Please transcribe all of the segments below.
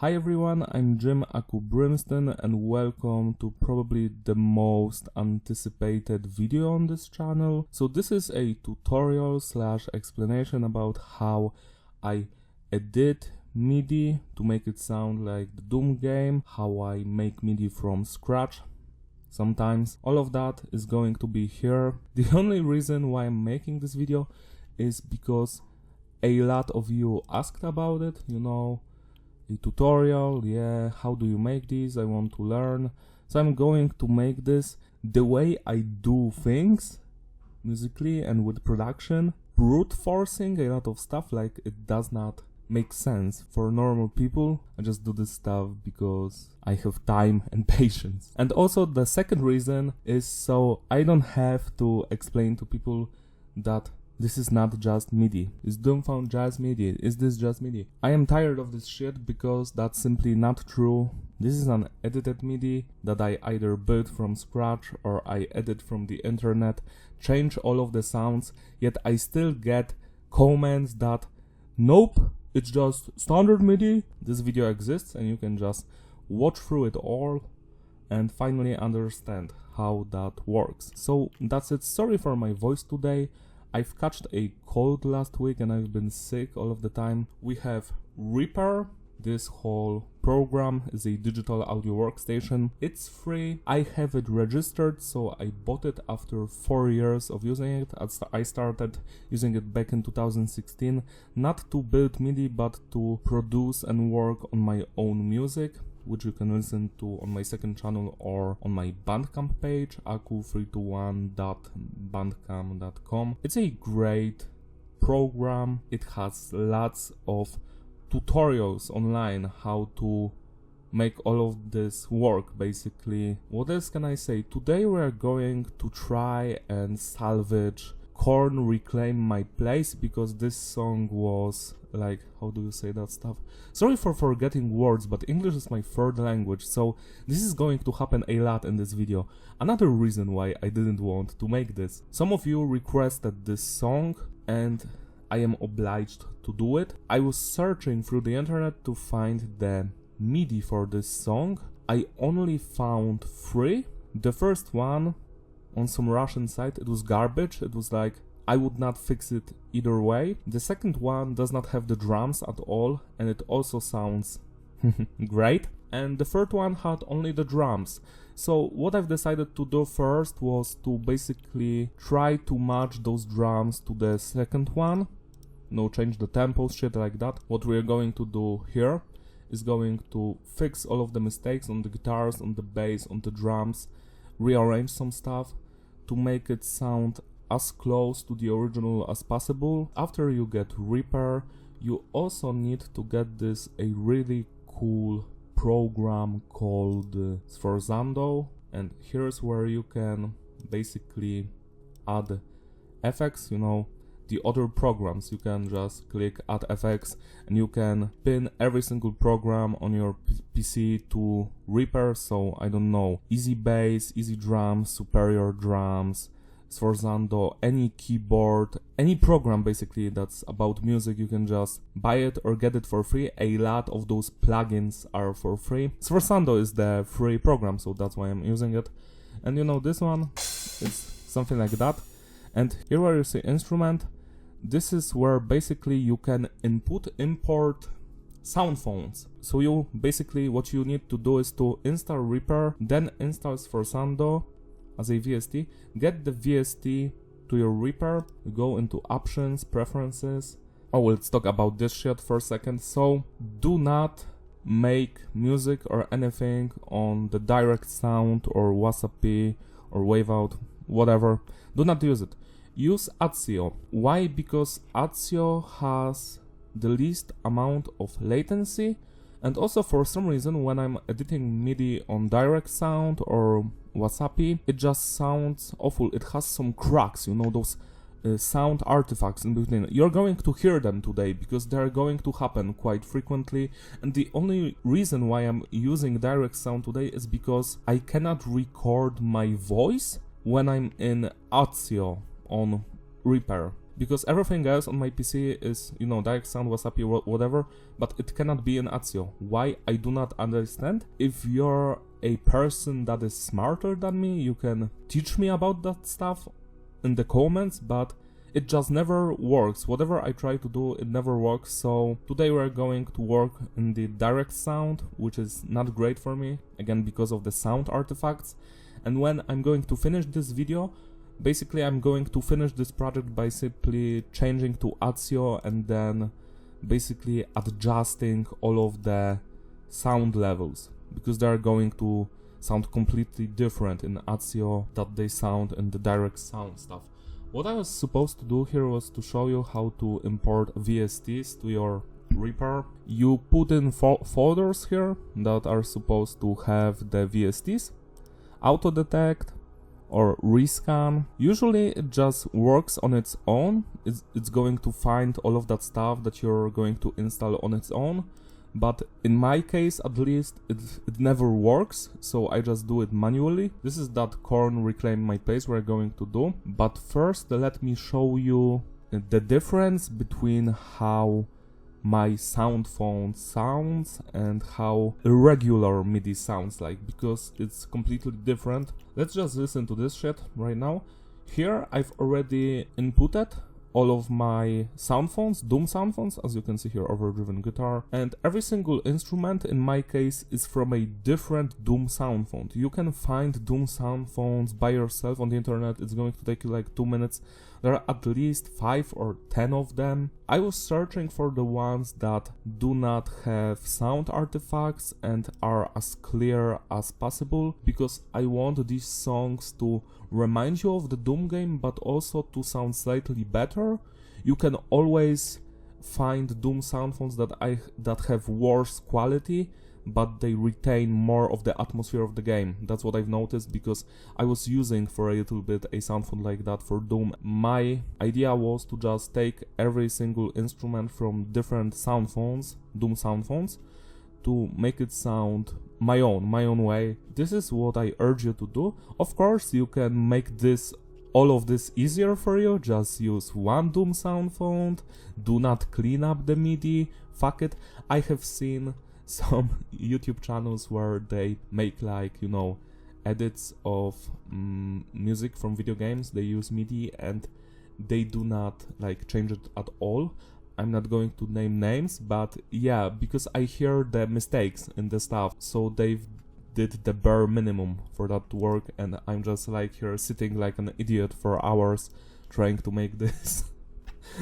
Hi everyone, I'm Jim Aku Brimston and welcome to probably the most anticipated video on this channel. So this is a tutorial / explanation about how I edit MIDI to make it sound like the Doom game, how I make MIDI from scratch. Sometimes all of that is going to be here. The only reason why I'm making this video is because a lot of you asked about it, a tutorial, how do you make these? I want to learn. So I'm going to make this the way I do things musically and with production, brute forcing a lot of stuff like it does not make sense for normal people. I just do this stuff because I have time and patience. And also the second reason is so I don't have to explain to people that this is not just MIDI. Is Doomfound just MIDI? Is this just MIDI? I am tired of this shit because that's simply not true. This is an edited MIDI that I either built from scratch or I edit from the internet, change all of the sounds, yet I still get comments that nope, it's just standard MIDI. This video exists and you can just watch through it all and finally understand how that works. So that's it. Sorry for my voice today. I've catched a cold last week and I've been sick all of the time. We have Reaper. This whole program is a digital audio workstation. It's free. I have it registered, so I bought it after 4 years of using it. I started using it back in 2016, not to build MIDI, but to produce and work on my own music, which you can listen to on my second channel or on my Bandcamp page, aku321.bandcamp.com. It's a great program. It has lots of tutorials online how to make all of this work, basically. What else can I say? Today we are going to try and salvage Korn Reclaim My Place, because this song was like, how do you say that stuff? Sorry for forgetting words, but English is my third language, so this is going to happen a lot in this video. Another reason why I didn't want to make this. Some of you requested this song and I am obliged to do it. I was searching through the internet to find the MIDI for this song. I only found 3. The first one on some Russian site, it was garbage. It was like, I would not fix it either way. The second one does not have the drums at all and it also sounds great. And the third one had only the drums. So what I've decided to do first was to basically try to match those drums to the second one. Change the tempos, shit like that. What we're going to do here is going to fix all of the mistakes on the guitars, on the bass, on the drums, rearrange some stuff to make it sound as close to the original as possible. After you get Reaper, you also need to get this a really cool program called Sforzando, and here's where you can basically add effects, the other programs. You can just click add effects and you can pin every single program on your PC to Reaper. So I don't know, easy bass, easy drums, superior drums, Sforzando, any keyboard, any program basically that's about music, you can just buy it or get it for free. A lot of those plugins are for free. Sforzando is the free program, so that's why I'm using it. And this one is something like that. And here where you see instrument, this is where basically you can import sound phones. So you basically, what you need to do is to install Reaper, then install Sforzando as a VST, get the VST to your Reaper, you go into options, preferences. Oh, let's talk about this shit for a second. So do not make music or anything on the direct sound or Wasapi or Waveout, whatever. Do not use it. Use Azio. Why? Because Azio has the least amount of latency, and also for some reason when I'm editing MIDI on direct sound or Wasapi, it just sounds awful. It has some cracks, those sound artifacts in between. You're going to hear them today because they're going to happen quite frequently, and the only reason why I'm using direct sound today is because I cannot record my voice when I'm in Azio on Reaper. because everything else on my PC is, you know, direct sound, wasabi, whatever, but it cannot be in Azio. Why? I do not understand. If you're a person that is smarter than me, you can teach me about that stuff in the comments, but it just never works. Whatever I try to do, it never works. So today we're going to work in the direct sound, which is not great for me, again because of the sound artifacts. And when I'm going to finish this video, basically I'm going to finish this project by simply changing to Azio and then basically adjusting all of the sound levels, because they're going to sound completely different in Azio that they sound in the direct sound stuff. What I was supposed to do here was to show you how to import VSTs to your Reaper. You put in folders here that are supposed to have the VSTs, auto detect or rescan. Usually it just works on its own. It's going to find all of that stuff that you're going to install on its own. But in my case, at least, it never works, so I just do it manually. This is that Korn Reclaim My Pace we're going to do. But first, let me show you the difference between how my sound phone sounds and how a regular MIDI sounds like, because it's completely different. Let's just listen to this shit right now. Here, I've already inputted all of my sound phones, Doom sound phones, as you can see here, overdriven guitar, and every single instrument in my case is from a different Doom sound phone. You can find Doom sound phones by yourself on the internet. It's going to take you like 2 minutes. There are at least 5 or 10 of them. I was searching for the ones that do not have sound artifacts and are as clear as possible, because I want these songs to remind you of the Doom game, but also to sound slightly better. You can always find Doom sound phones that have worse quality, but they retain more of the atmosphere of the game. That's what I've noticed, because I was using for a little bit a sound phone like that for Doom. My idea was to just take every single instrument from different sound phones, Doom sound phones, to make it sound my own way. This is what I urge you to do. Of course, you can make all of this easier for you. Just use one Doom sound phone. Do not clean up the MIDI. Fuck it. I have seen some YouTube channels where they make, like, you know, edits of music from video games. They use MIDI and they do not like change it at all. I'm not going to name names, but yeah, because I hear the mistakes in the stuff, so they've did the bare minimum for that to work, and I'm just like here sitting like an idiot for hours trying to make this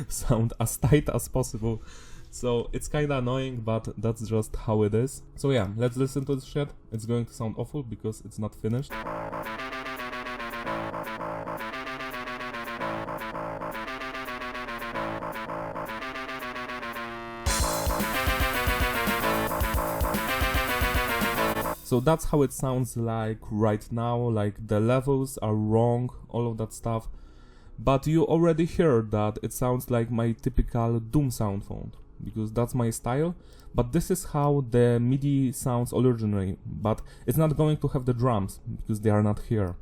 sound as tight as possible. So it's kinda annoying, but that's just how it is. So yeah, let's listen to this shit. It's going to sound awful because it's not finished. So that's how it sounds like right now, like the levels are wrong, all of that stuff. But you already hear that it sounds like my typical Doom sound phone, because that's my style. But this is how the MIDI sounds originally, but it's not going to have the drums, because they are not here.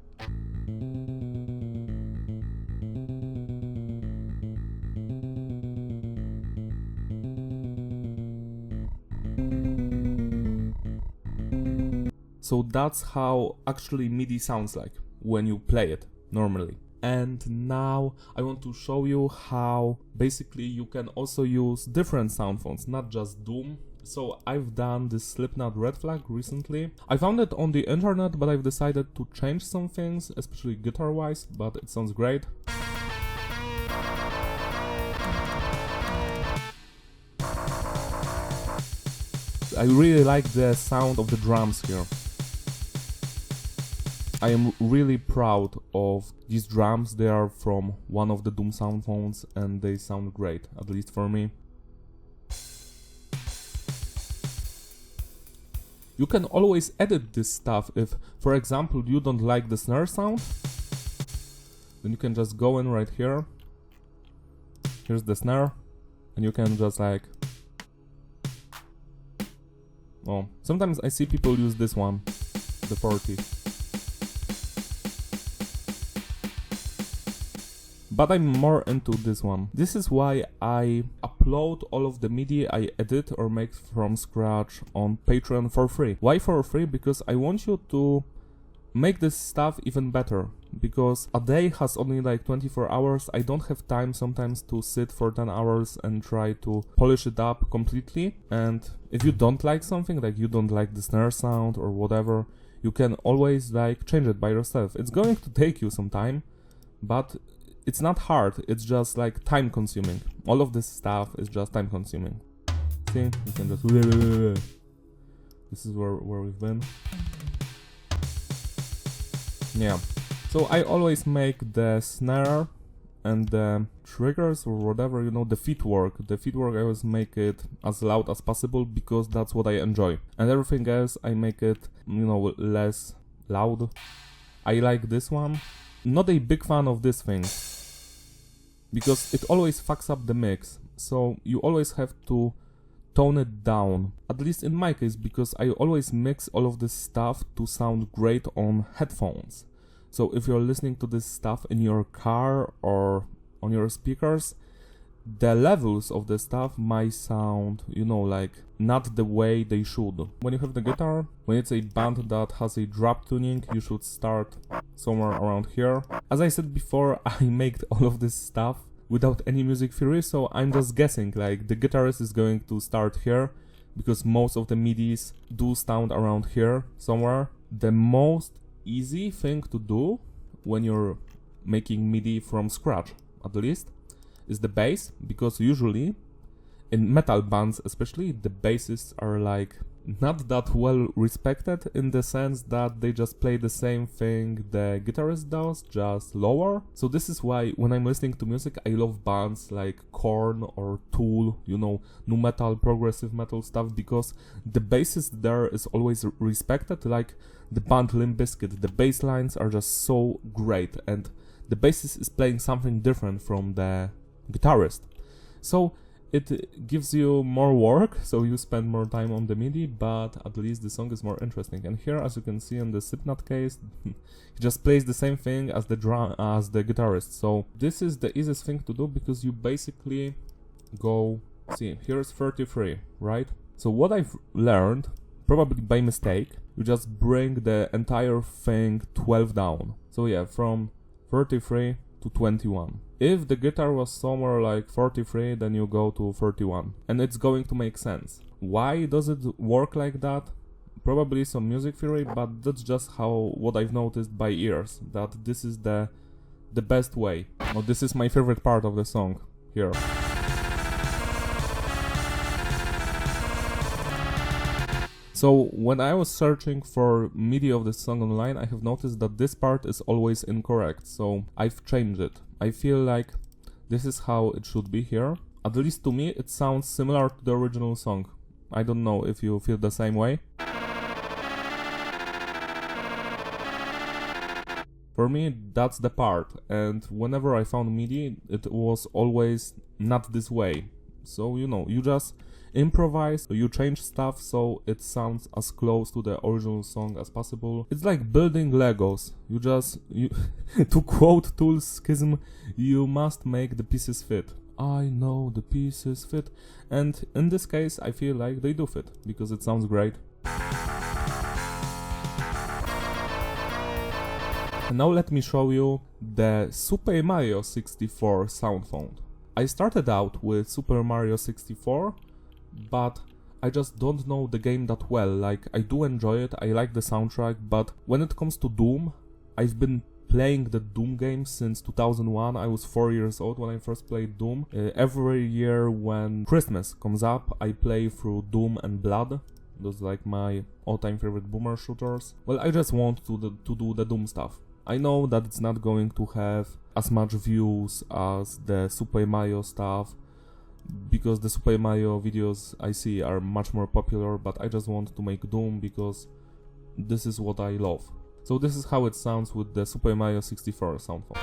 So that's how actually MIDI sounds like when you play it normally. And now I want to show you how basically you can also use different sound phones, not just Doom. So I've done this Slipknot Red Flag recently. I found it on the internet, but I've decided to change some things, especially guitar wise, but it sounds great. I really like the sound of the drums here. I am really proud of these drums. They are from one of the Doom sound phones and they sound great, at least for me. You can always edit this stuff. If, for example, you don't like the snare sound, then you can just go in right here. Here's the snare, and you can just like... Oh, sometimes I see people use this one, the 40. but I'm more into this one. This is why I upload all of the MIDI I edit or make from scratch on Patreon for free. Why for free? Because I want you to make this stuff even better, because a day has only like 24 hours. I don't have time sometimes to sit for 10 hours and try to polish it up completely. And if you don't like something, like you don't like the snare sound or whatever, you can always like change it by yourself. It's going to take you some time, but it's not hard, it's just like time consuming. All of this stuff is just time consuming. See, you can just this is where we've been. Yeah, so I always make the snare and the triggers or whatever, you know, the footwork. The footwork I always make it as loud as possible because that's what I enjoy. And everything else I make it, you know, less loud. I like this one. Not a big fan of this thing because it always fucks up the mix. So you always have to tone it down, at least in my case, because I always mix all of this stuff to sound great on headphones. So if you're listening to this stuff in your car or on your speakers, the levels of the stuff might sound, you know, like not the way they should. When you have the guitar, when it's a band that has a drop tuning, you should start somewhere around here. As I said before, I make all of this stuff without any music theory, so I'm just guessing, like the guitarist is going to start here because most of the MIDIs do sound around here somewhere. The most easy thing to do when you're making MIDI from scratch, at least, is the bass, because usually in metal bands especially the bassists are like not that well respected, in the sense that they just play the same thing the guitarist does, just lower. So this is why when I'm listening to music, I love bands like Korn or Tool, you know, nu metal, progressive metal stuff, because the bassist there is always respected. Like the band Limp Bizkit, the bass lines are just so great, and the bassist is playing something different from the guitarist. So it gives you more work, so you spend more time on the MIDI, but at least the song is more interesting. And here, as you can see in the Slipknot case, he just plays the same thing as the guitarist. So this is the easiest thing to do, because you basically go, see, here's 33, right? So what I've learned, probably by mistake, you just bring the entire thing 12 down. So yeah, from 33 to 21. If the guitar was somewhere like 43, then you go to 31, and it's going to make sense. Why does it work like that? Probably some music theory, but that's just what I've noticed by ears, that this is the best way. Well, this is my favorite part of the song here. So when I was searching for MIDI of this song online, I have noticed that this part is always incorrect, so I've changed it. I feel like this is how it should be here. At least to me, it sounds similar to the original song. I don't know if you feel the same way. For me, that's the part, and whenever I found MIDI, it was always not this way. So, you know, you just improvise, you change stuff so it sounds as close to the original song as possible. It's like building Legos. You to quote Tool's Schism, you must make the pieces fit. I know the pieces fit, and in this case I feel like they do fit, because it sounds great. And now let me show you the Super Mario 64 sound font. I started out with Super Mario 64, but I just don't know the game that well. Like, I do enjoy it, I like the soundtrack, but when it comes to Doom, I've been playing the Doom game since 2001. I was 4 years old when I first played Doom. Every year when Christmas comes up, I play through Doom and Blood. Those are like my all-time favorite boomer shooters. Well, I just want to do the Doom stuff. I know that it's not going to have as much views as the Super Mario stuff, because the Super Mario videos I see are much more popular, but I just want to make Doom because this is what I love. So this is how it sounds with the Super Mario 64 sound font.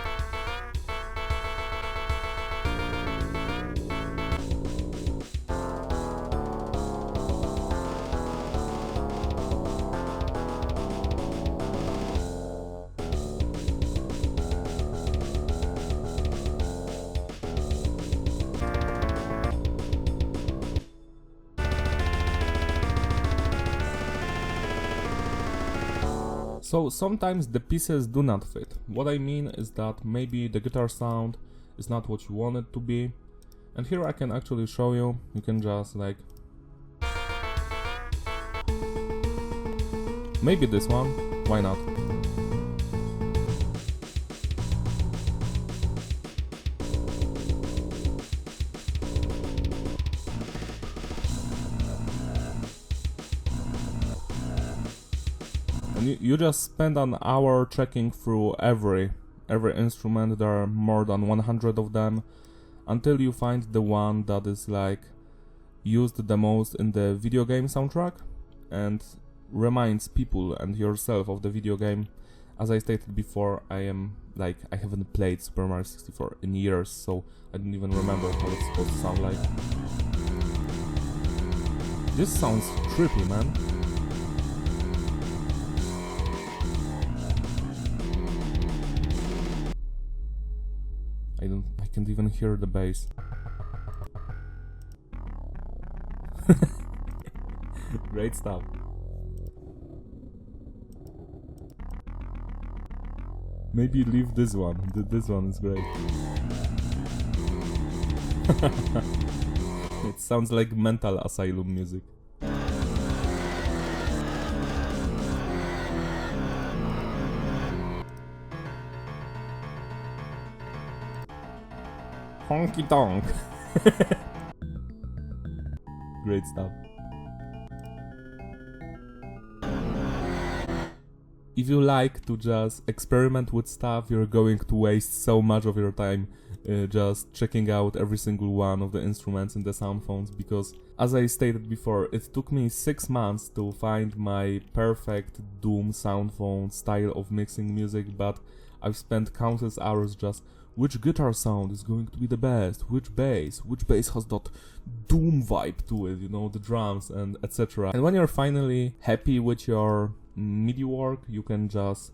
So sometimes the pieces do not fit. What I mean is that maybe the guitar sound is not what you want it to be. And here I can actually show you. You can just like... maybe this one, why not? And you just spend an hour checking through every instrument. There are more than 100 of them, until you find the one that is like used the most in the video game soundtrack and reminds people and yourself of the video game. As I stated before, I haven't played Super Mario 64 in years, so I don't even remember how it's supposed to sound like. This sounds trippy, man. I can't even hear the bass. Great stuff. Maybe leave this one. This one is great. It sounds like mental asylum music. Honky tonk. Great stuff. If you like to just experiment with stuff, you're going to waste so much of your time just checking out every single one of the instruments in the sound phones, because as I stated before, it took me 6 months to find my perfect Doom sound phone style of mixing music, but I've spent countless hours just which guitar sound is going to be the best, which bass has that Doom vibe to it, you know, the drums and etc. And when you're finally happy with your MIDI work, you can just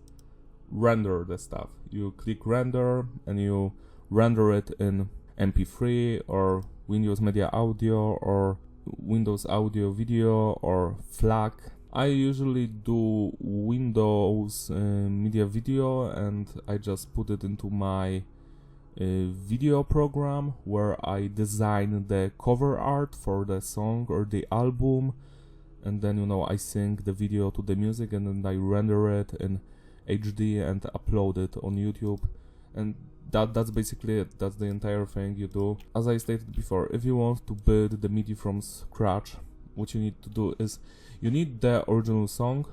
render the stuff. You click render and you render it in MP3 or Windows Media Audio or Windows Audio Video or FLAC. I usually do Windows Media Video, and I just put it into my video program where I design the cover art for the song or the album, and then, you know, I sync the video to the music and then I render it in HD and upload it on YouTube, and that's basically it. That's the entire thing you do. As I stated before, if you want to build the MIDI from scratch, what you need to do is you need the original song,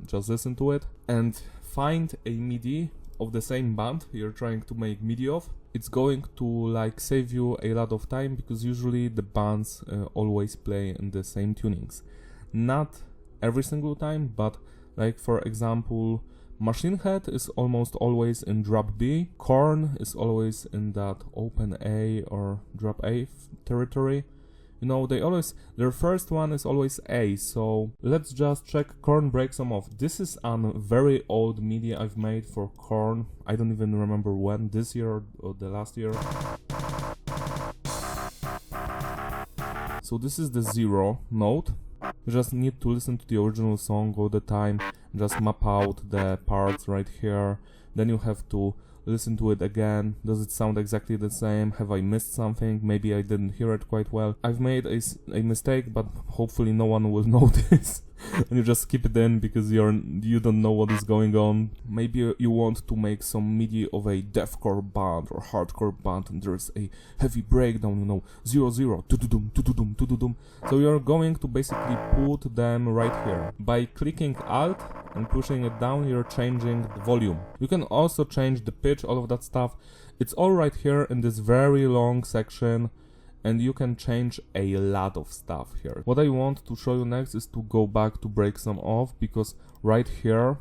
just listen to it, and find a MIDI of the same band you're trying to make MIDI of. It's going to like save you a lot of time, because usually the bands always play in the same tunings. Not every single time, but like for example, Machine Head is almost always in drop B, Korn is always in that open A or drop A territory. You know, their first one is always A, so let's just check Korn Break Some Off. This is a very old MIDI I've made for Korn. I don't even remember when, this year or the last year. So this is the 0 note. You just need to listen to the original song all the time, just map out the parts right here. Then you have to listen to it again. Does it sound exactly the same? Have I missed something? Maybe I didn't hear it quite well. I've made a mistake, but hopefully no one will notice. And you just skip it in because you don't know what is going on. Maybe you want to make some MIDI of a deathcore band or hardcore band, and there's a heavy breakdown, you know, 0 0 tududum tududum tududum. So you're going to basically put them right here. By clicking Alt and pushing it down, you're changing the volume. You can also change the pitch, all of that stuff. It's all right here in this very long section, and you can change a lot of stuff here. What I want to show you next is to go back to Break Some Off, because right here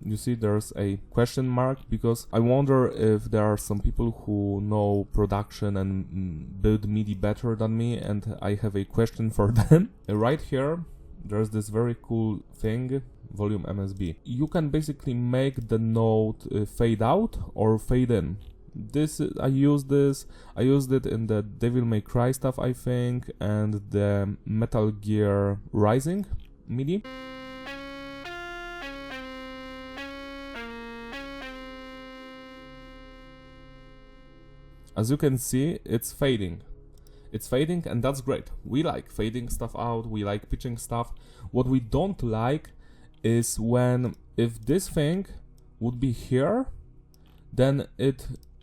you see there's a question mark, because I wonder if there are some people who know production and build MIDI better than me, and I have a question for them. Right here there's this very cool thing, volume MSB. You can basically make the note fade out or fade in. I used it in the Devil May Cry stuff, I think, and the Metal Gear Rising MIDI. as you can see, it's fading. It's fading, and that's great. We like fading stuff out, we like pitching stuff. What we don't like is when, if this thing would be here, then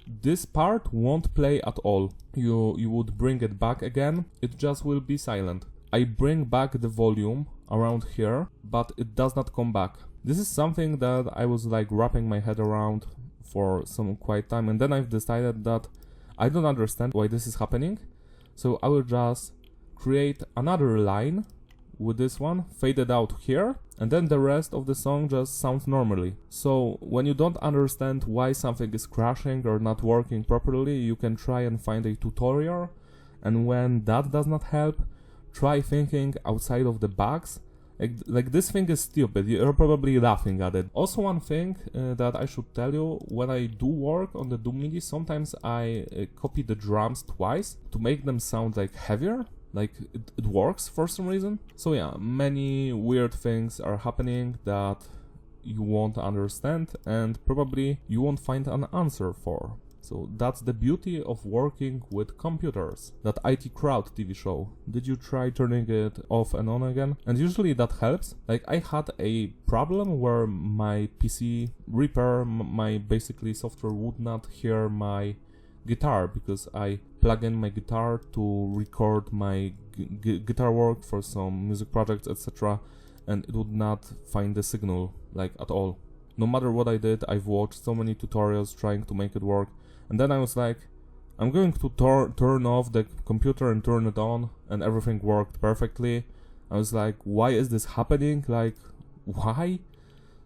this part won't play at all. You would bring it back again, it just will be silent. I bring back the volume around here, but it does not come back. This is something that I was like wrapping my head around for some quiet time, and then I've decided that I don't understand why this is happening. So I will just create another line with this one, fade it out here, and then the rest of the song just sounds normally. So when you don't understand why something is crashing or not working properly, you can try and find a tutorial, and when that does not help, try thinking outside of the box. Like this thing is stupid, you're probably laughing at it. Also, one thing that I should tell you, when I do work on the Doom MIDI, sometimes I copy the drums twice to make them sound like heavier, like it works for some reason. So yeah, many weird things are happening that you won't understand and probably you won't find an answer for. So that's the beauty of working with computers. That IT Crowd TV show, did you try turning it off and on again? And usually that helps. Like I had a problem where my PC Reaper, my basically software would not hear my guitar because I plug in my guitar to record my guitar work for some music projects, etc. And it would not find the signal like at all. No matter what I did, I've watched so many tutorials trying to make it work. And then I was like, I'm going to turn off the computer and turn it on, and everything worked perfectly. I was like, why is this happening? Like, why?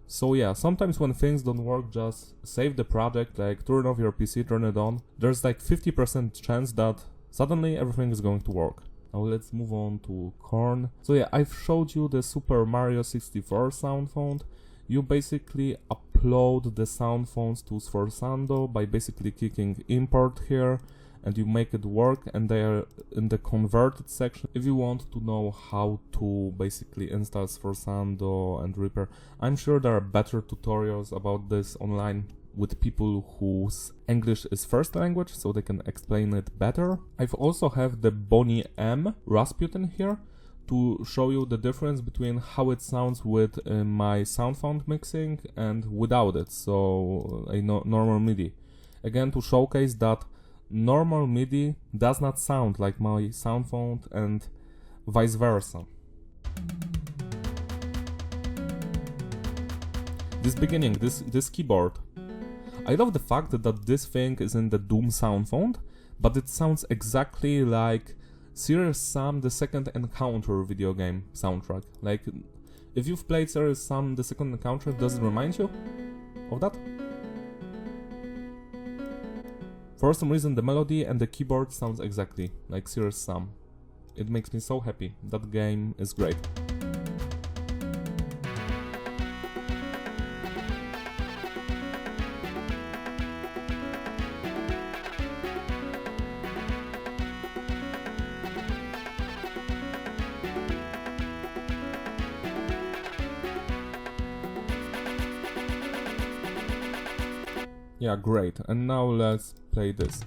So yeah, sometimes when things don't work, just save the project, like turn off your PC, turn it on. There's like 50% chance that suddenly everything is going to work. Now let's move on to Korn. So yeah, I've showed you the Super Mario 64 sound font. You basically upload the sound fonts to Sforzando by basically clicking import here, and you make it work, and they are in the converted section. If you want to know how to basically install Sforzando and Reaper, I'm sure there are better tutorials about this online with people whose English is first language, so they can explain it better. I've also have the Bonnie M Rasputin here to show you the difference between how it sounds with my sound font mixing and without it, so a normal MIDI. Again, to showcase that normal MIDI does not sound like my sound font and vice versa. This beginning, this keyboard. I love the fact that this thing is in the Doom sound font, but it sounds exactly like Serious Sam The Second Encounter video game soundtrack. Like, if you've played Serious Sam The Second Encounter, does it remind you of that? For some reason the melody and the keyboard sounds exactly like Serious Sam. It makes me so happy. That game is great. Yeah, great. And now let's play this.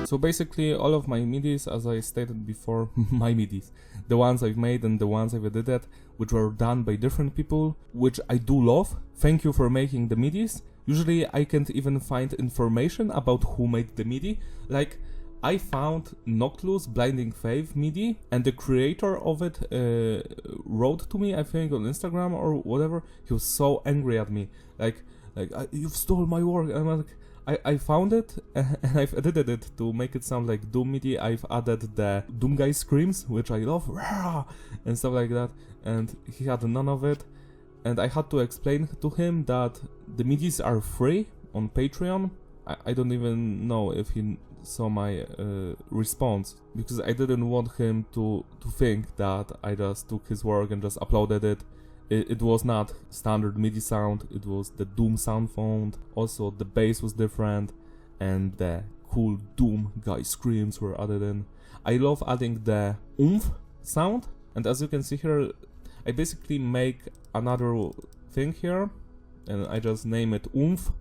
So basically all of my MIDIs, as I stated before, my MIDIs, the ones I've made and the ones I've edited, which were done by different people, which I do love. Thank you for making the MIDIs. Usually I can't even find information about who made the MIDI. Like, I found Noctlus Blinding Faith MIDI, and the creator of it wrote to me, I think on Instagram or whatever. He was so angry at me, like you've stole my work. And I'm like, I found it and I've edited it to make it sound like Doom MIDI. I've added the Doom Guy screams, which I love, and stuff like that, and he had none of it. And I had to explain to him that the MIDIs are free on Patreon. I don't even know if he saw my response, because I didn't want him to think that I just took his work and just uploaded it. It was not standard MIDI sound, it was the Doom sound font. Also the bass was different and the cool Doom guy screams were added in. I love adding the oomph sound, and as you can see here, I basically make another thing here and I just name it oomph,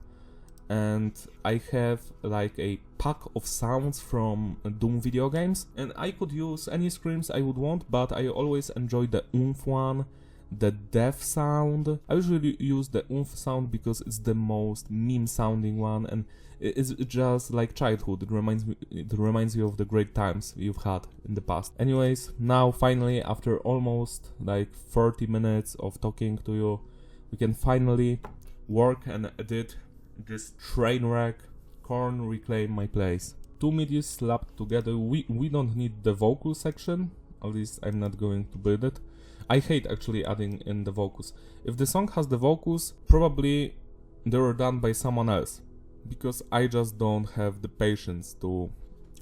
and I have like a pack of sounds from Doom video games, and I could use any screams I would want, but I always enjoy the oomph one. The death sound, I usually use the oomph sound because it's the most meme sounding one, and it's just like childhood. It reminds you of the great times you've had in the past. Anyways, now finally, after almost like 30 minutes of talking to you, we can finally work and edit this train wreck, Korn Reclaim My Place. Two MIDIs slapped together. We don't need the vocal section, at least I'm not going to build it. I hate actually adding in the vocals. If the song has the vocals, probably they were done by someone else, because I just don't have the patience to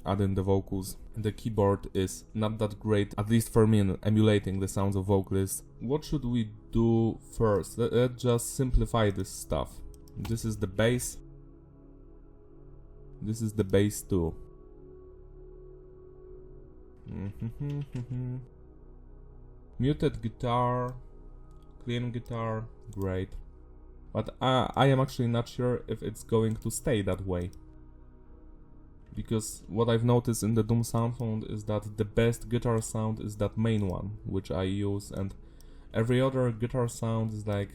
add in the vocals. The keyboard is not that great, at least for me, in emulating the sounds of vocalists. What should we do first? Let's just simplify this stuff. This is the bass. This is the bass too. Muted guitar, clean guitar, great. But I am actually not sure if it's going to stay that way. Because what I've noticed in the Doom sound font is that the best guitar sound is that main one, which I use, and every other guitar sound is like,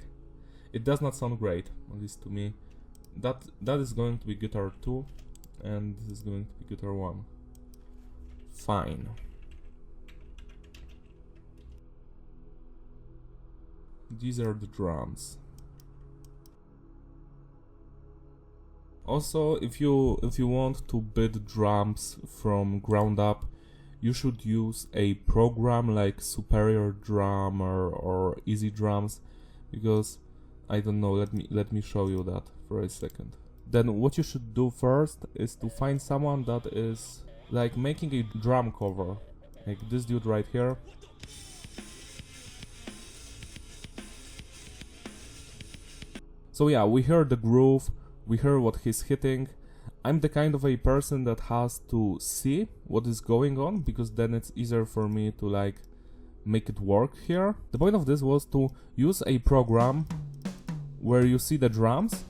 it does not sound great, at least to me. That is going to be guitar 2, and this is going to be guitar 1. Fine. These are the drums. Also, if you want to build drums from ground up, you should use a program like Superior Drummer or Easy Drums, because I don't know, let me show you that for a second. Then what you should do first is to find someone that is like making a drum cover, like this dude right here. So yeah, we hear the groove, we hear what he's hitting. I'm the kind of a person that has to see what is going on, because then it's easier for me to like make it work here. The point of this was to use a program where you see the drums.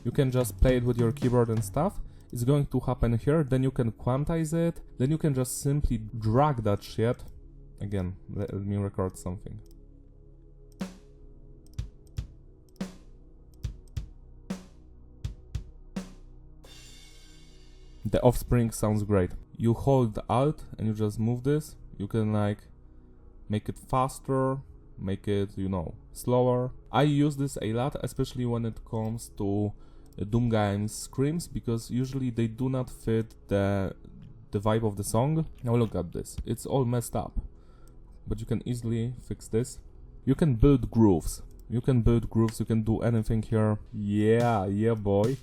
You can just play it with your keyboard and stuff. It's going to happen here, then you can quantize it, then you can just simply drag that shit. Again, let me record something. The offspring sounds great. You hold Alt and you just move this. You can like make it faster, make it, you know, slower. I use this a lot, especially when it comes to Doom games screams, because usually they do not fit the vibe of the song. Now look at this. It's all messed up, but you can easily fix this. You can build grooves. You can do anything here. Yeah, boy.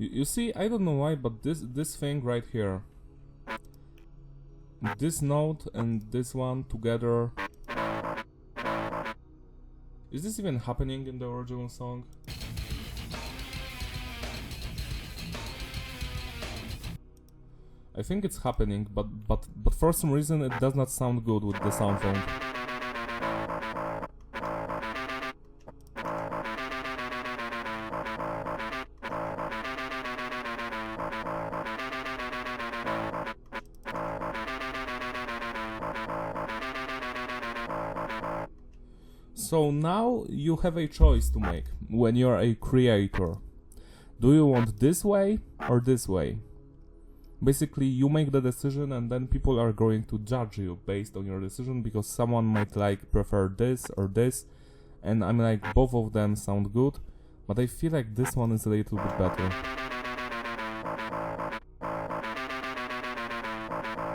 You see, I don't know why, but this thing right here, this note and this one together, is this even happening in the original song? I think it's happening, but for some reason it does not sound good with the sound font. So now you have a choice to make when you're a creator. Do you want this way or this way? Basically, you make the decision and then people are going to judge you based on your decision, because someone might like prefer this or this, and I'm like, both of them sound good, but I feel like this one is a little bit better.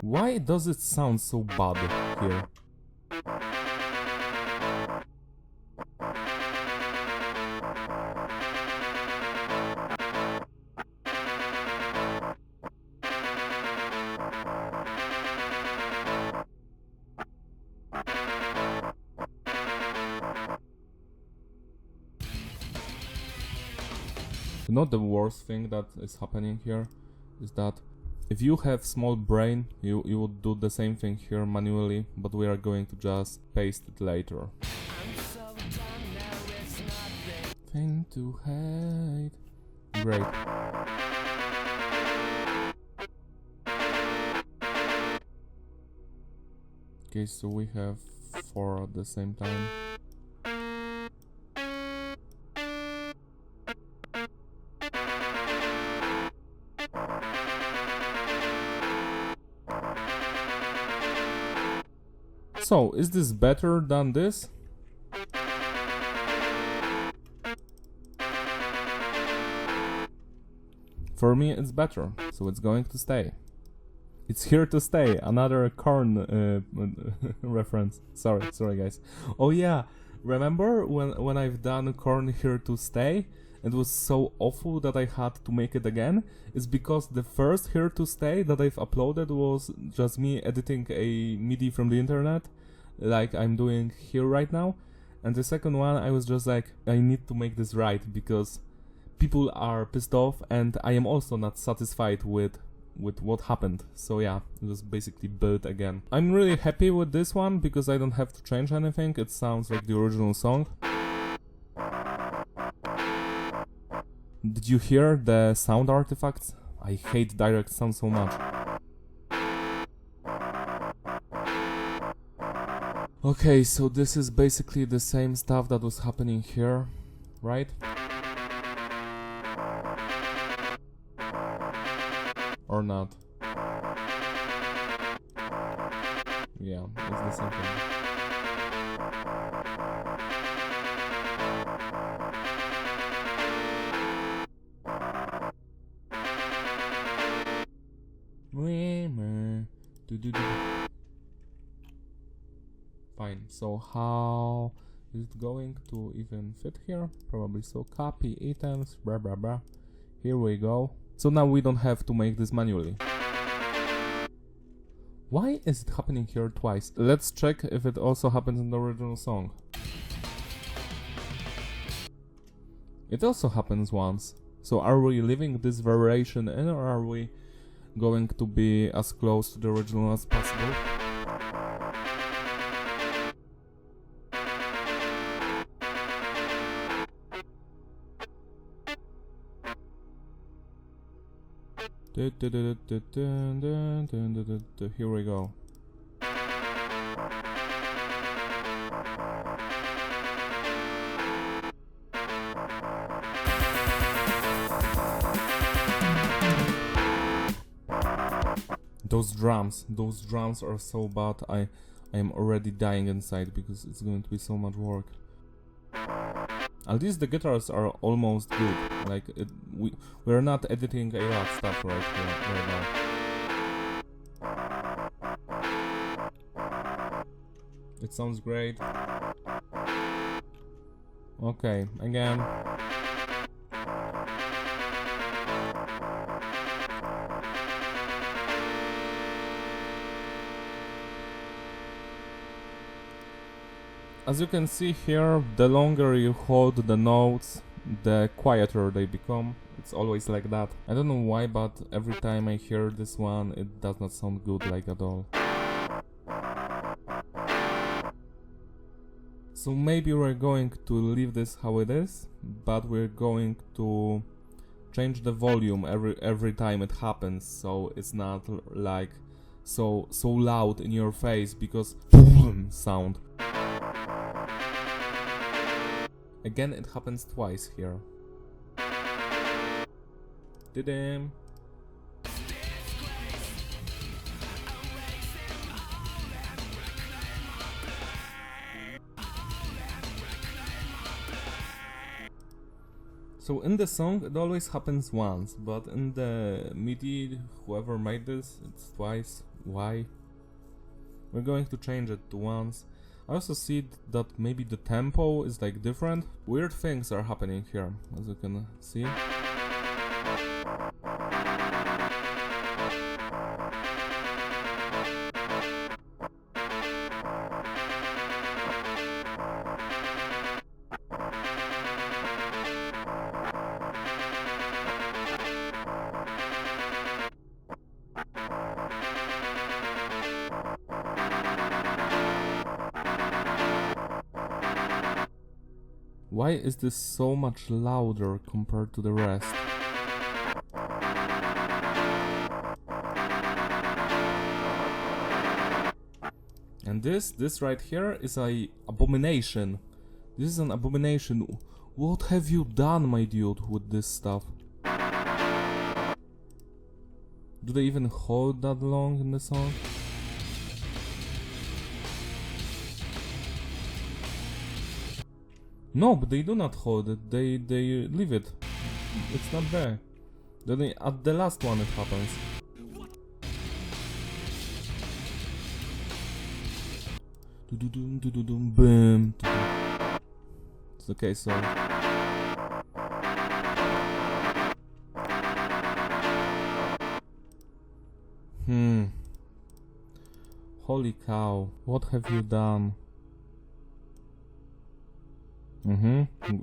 Why does it sound so bad here? You know, the worst thing that is happening here is that if you have small brain, you would do the same thing here manually, but we are going to just paste it later. Thing to hate. Great. Okay, so we have 4 at the same time. So, is this better than this? For me, it's better, so it's going to stay. It's here to stay. Another Korn reference. Sorry, guys. Oh yeah, remember when I've done Korn Here to Stay? It was so awful that I had to make it again. It's because the first Here to Stay that I've uploaded was just me editing a MIDI from the internet, like I'm doing here right now. And the second one, I was just like, I need to make this right because people are pissed off, and I am also not satisfied with what happened. So yeah, it was basically built again. I'm really happy with this one because I don't have to change anything. It sounds like the original song. Did you hear the sound artifacts? I hate direct sound so much. Okay, so this is basically the same stuff that was happening here, right? Or not? Yeah, it's the same thing. Fine, so how is it going to even fit here? Probably so. Copy items, blah blah blah. Here we go. So now we don't have to make this manually. Why is it happening here twice? Let's check if it also happens in the original song. It also happens once. So are we leaving this variation in, or are we going to be as close to the original as possible? Here we go. Those drums are so bad. I am already dying inside because it's going to be so much work. At least the guitars are almost good. Like we're not editing a lot of stuff right now. It sounds great. Okay, again. As you can see here, the longer you hold the notes, the quieter they become. It's always like that. I don't know why, but every time I hear this one, it does not sound good like at all. So maybe we're going to leave this how it is, but we're going to change the volume every time it happens, so it's not like so loud in your face because sound. Again, it happens twice here. Didn't. So in the song, it always happens once, but in the MIDI, whoever made this, it's twice. Why? We're going to change it to once. I also see that maybe the tempo is like different. Weird things are happening here, as you can see. Why is this so much louder compared to the rest? And this right here is a abomination. This is an abomination. What have you done, my dude, with this stuff? Do they even hold that long in the song? No, but they do not hold it. They leave it. It's not there. Then at the last one it happens. Boom. It's okay, so. Holy cow, what have you done?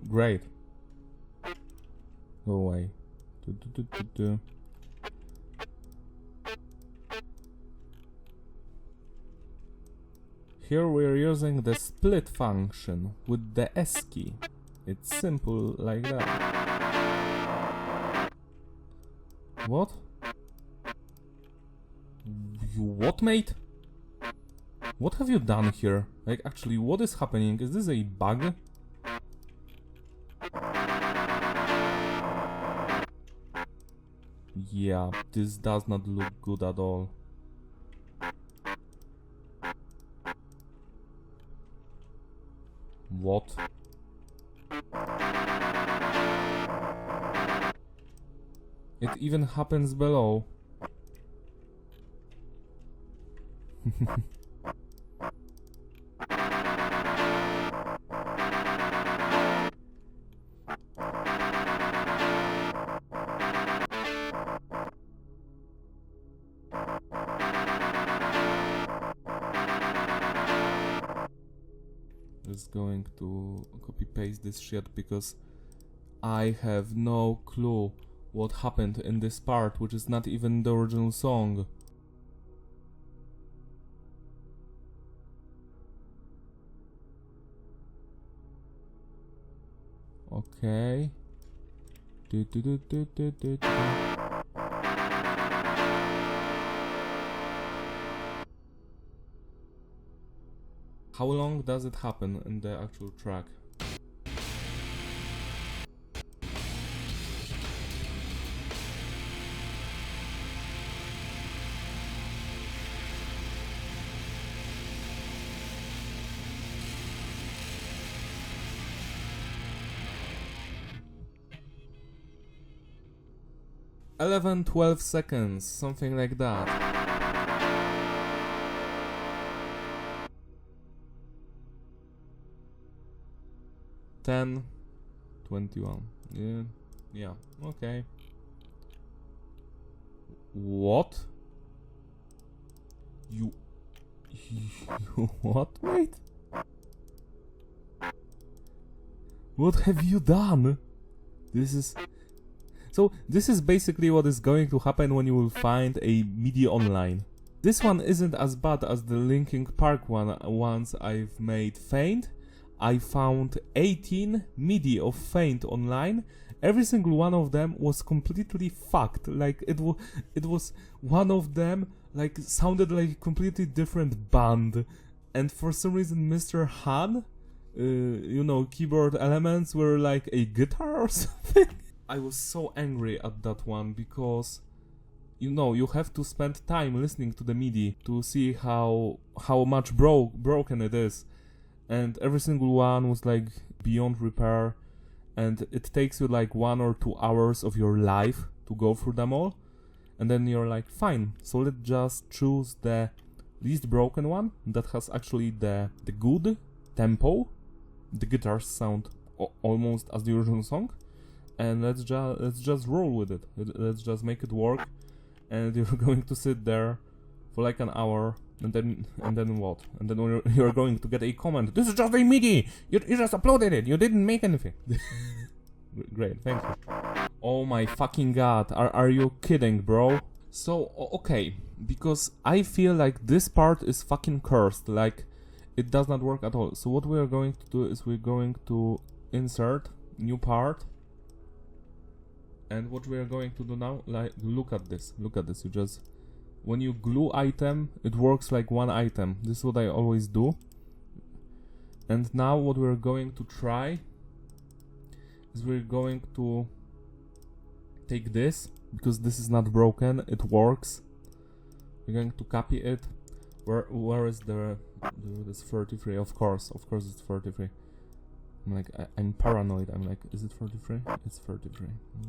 Great. Go away. Here we're using the split function with the S key. It's simple like that. What? You what, mate? What have you done here? Like, actually, what is happening? Is this a bug? Yeah, this does not look good at all. What? It even happens below. Just going to copy paste this shit because I have no clue what happened in this part, which is not even the original song. Okay. How long does it happen in the actual track? "11, 12 seconds, something like that. "10, 21. Yeah, okay. What? You what, mate? What have you done? This is basically what is going to happen when you will find a MIDI online. This one isn't as bad as the Linkin Park one. Once I've made Faint, I found 18 MIDI of Faint online. Every single one of them was completely fucked. Like it was one of them like sounded like a completely different band, and for some reason Mr. Han, keyboard elements were like a guitar or something. I was so angry at that one because you have to spend time listening to the MIDI to see how much broken it is. And every single one was like beyond repair, and it takes you like 1 or 2 hours of your life to go through them all, and then you're like, fine, so let's just choose the least broken one that has actually the good tempo. The guitars sound almost as the original song, and let's just roll with it. Let's just make it work, and you're going to sit there for like an hour. And then what? And then you're going to get a comment. This is just a MIDI. You just uploaded it. You didn't make anything. Great, thank you. Oh my fucking god! Are you kidding, bro? So okay, because I feel like this part is fucking cursed. Like it does not work at all. So what we are going to do is we're going to insert new part. And what we are going to do now, like, look at this. You just, when you glue item, it works like one item. This is what I always do. And now what we're going to try is we're going to take this, because this is not broken, it works. We're going to copy it. Where is this 33? Of course it's 33. I'm like, I'm paranoid. I'm like, is it 33? It's 33.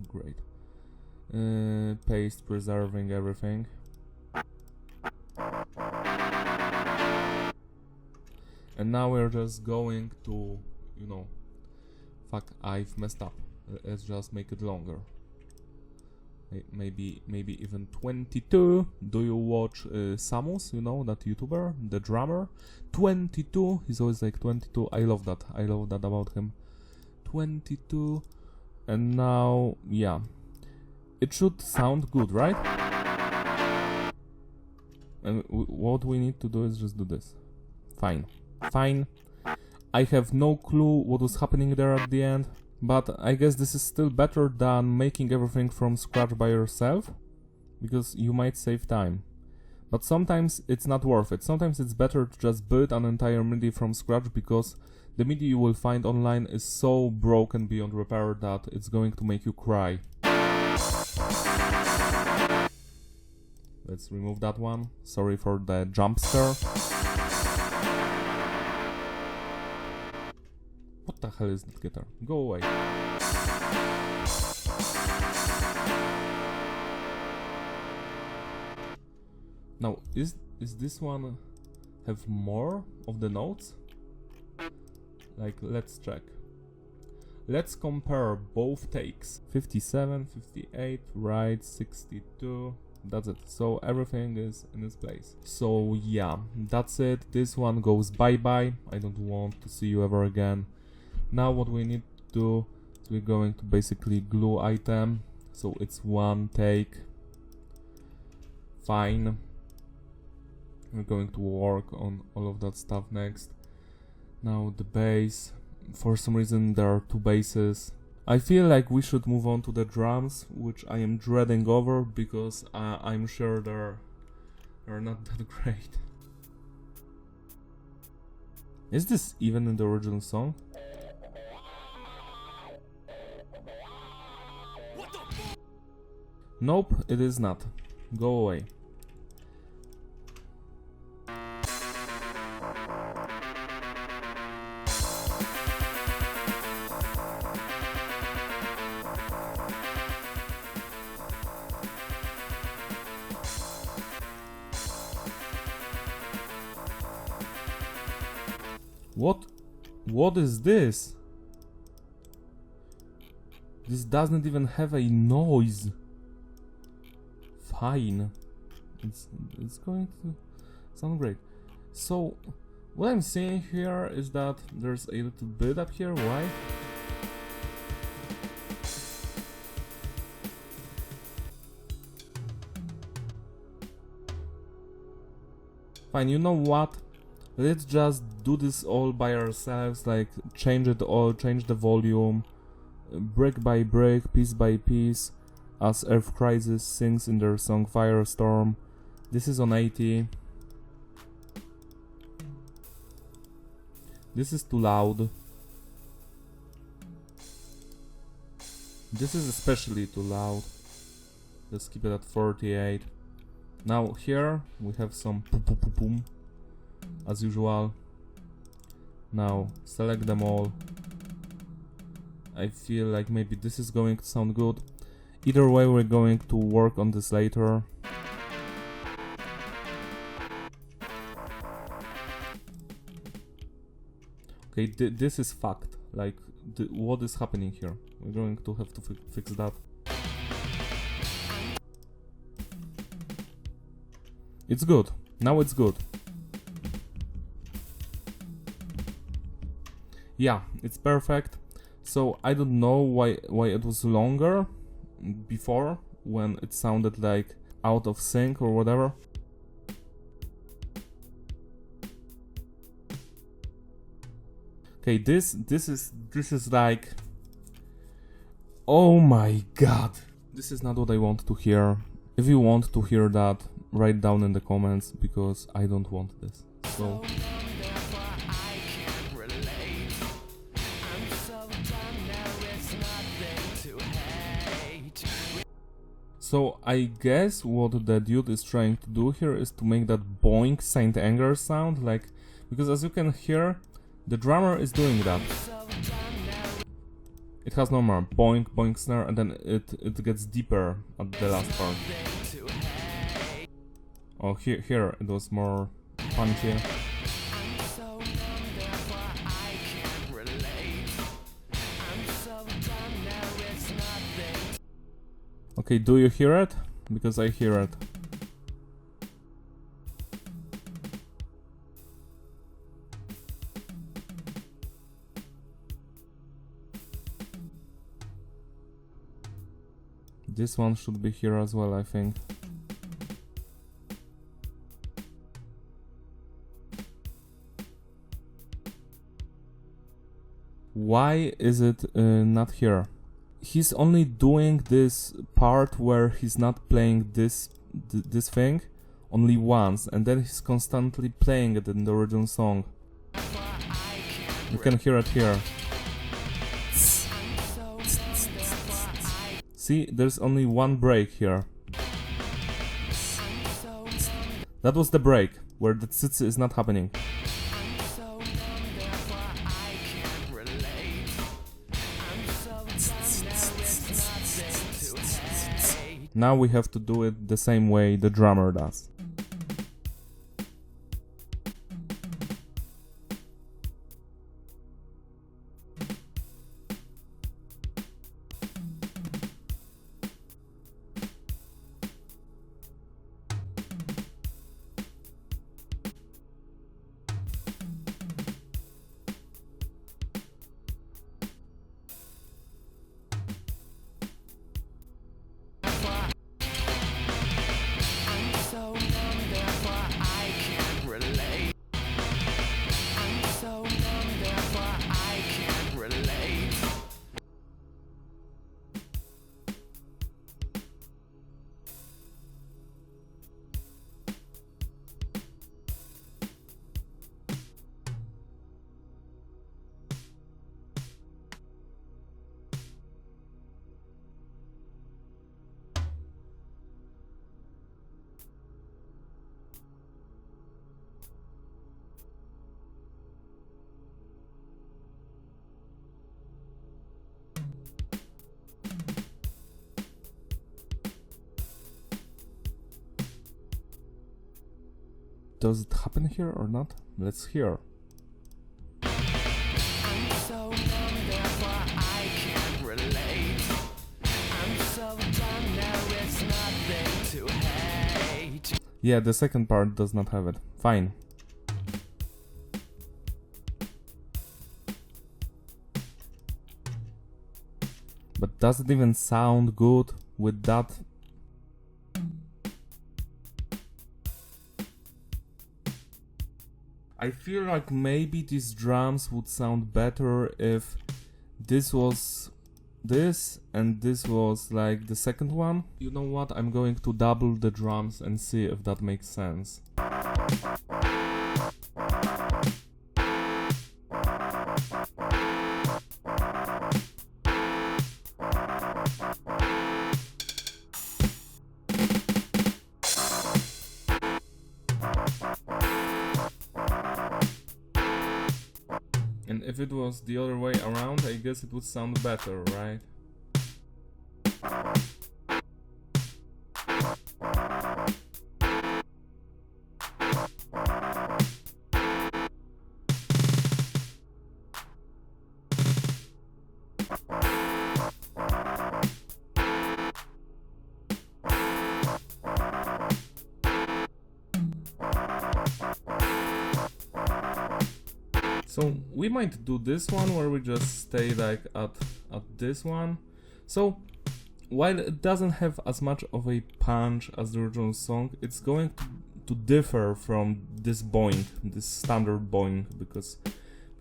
Great. Paste, preserving everything. And now we're just going to, you know, fuck, I've messed up. Let's just make it longer. Maybe even 22. Do you watch Samus, you know, that YouTuber, the drummer? 22, he's always like 22. I love that about him. 22. And now, yeah, it should sound good, right? And what we need to do is just do this. Fine. I have no clue what was happening there at the end, but I guess this is still better than making everything from scratch by yourself, because you might save time. But sometimes it's not worth it. Sometimes it's better to just build an entire MIDI from scratch, because the MIDI you will find online is so broken beyond repair that it's going to make you cry. Let's remove that one. Sorry for the jump scare. What the hell is that guitar? Go away. Now, is this one have more of the notes? Like, let's check. Let's compare both takes. 57, 58, right, 62. That's it. So everything is in its place. So yeah, that's it. This one goes bye-bye. I don't want to see you ever again. Now what we need to do is we're going to basically glue item. So it's one take. Fine. We're going to work on all of that stuff next. Now the bass. For some reason there are two basses. I feel like we should move on to the drums, which I am dreading over because I'm sure they're not that great. Is this even in the original song? Nope, it is not. Go away. What is this? This doesn't even have a noise. Fine. It's going to sound great. So what I'm seeing here is that there's a little build up here. Why? Fine, you know what? Let's just do this all by ourselves, like change it all, change the volume, brick by brick, piece by piece, as Earth Crisis sings in their song Firestorm. This is on 80. This is too loud. This is especially too loud. Let's keep it at 48. Now here we have some boom as usual. Now select them all. I feel like maybe this is going to sound good. Either way, we're going to work on this later. Okay, this is fact. Like, what is happening here? We're going to have to fix that. It's good. Now it's good. Yeah, it's perfect. So I don't know why it was longer before, when it sounded like out of sync or whatever. Okay, this is like, oh my god, this is not what I want to hear. If you want to hear that, write down in the comments, because I don't want this. So So I guess what the dude is trying to do here is to make that boink Saint Anger sound, like, because as you can hear, the drummer is doing that. It has no more boink boink snare, and then it gets deeper at the last part. Oh, here it was more punchy. Okay, do you hear it? Because I hear it. This one should be here as well, I think. Why is it not here? He's only doing this part where he's not playing this thing only once, and then he's constantly playing it in the original song. You can hear it here. See, there's only one break here. That was the break where the tsits is not happening. Now we have to do it the same way the drummer does. Does it happen here or not? Let's hear. Yeah, the second part does not have it. Fine. But does it even sound good with that? I feel like maybe these drums would sound better if this was this and this was like the second one. You know what? I'm going to double the drums and see if that makes sense. And if it was the other way around, I guess it would sound better, right? So we might do this one where we just stay like at this one. So while it doesn't have as much of a punch as the original song, it's going to differ from this boing, this standard boing, because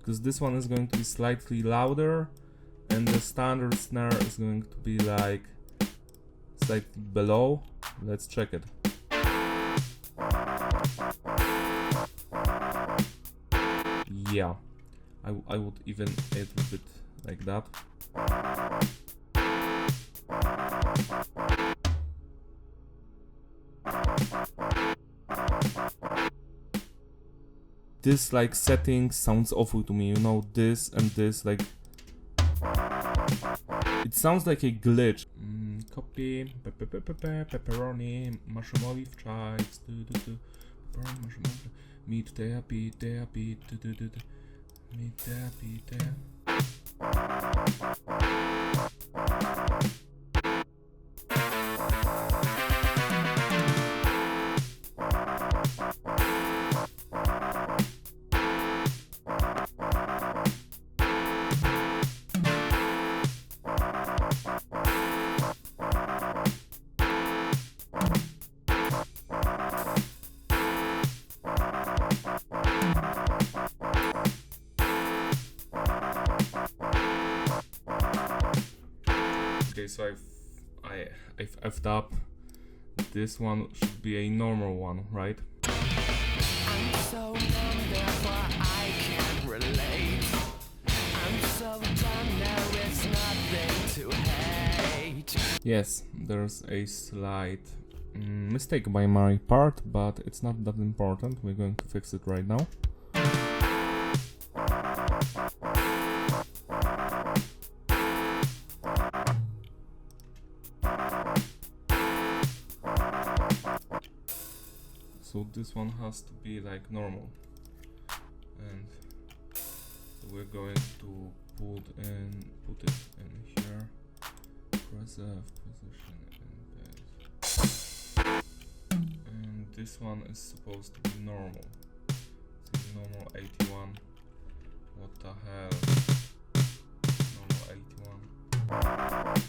because this one is going to be slightly louder, and the standard snare is going to be like slightly below. Let's check it. Yeah, I would even it a bit like that. This like setting sounds awful to me, you know, this and this, like it sounds like a glitch. Copy, pepperoni, mushroom olive chives, pepperoni, mushroom olive, meat there, beat there, beat, meat there, beat there. Okay, so I've effed up. This one should be a normal one, right? I'm so numb, therefore I can't relate. I'm so done, there is nothing to hate. Yes, there's a slight mistake by my part, but it's not that important. We're going to fix it right now. So this one has to be like normal, and we're going to put it in here, preserve position and paste, and this one is supposed to be normal. See, normal 81. What the hell? Normal 81.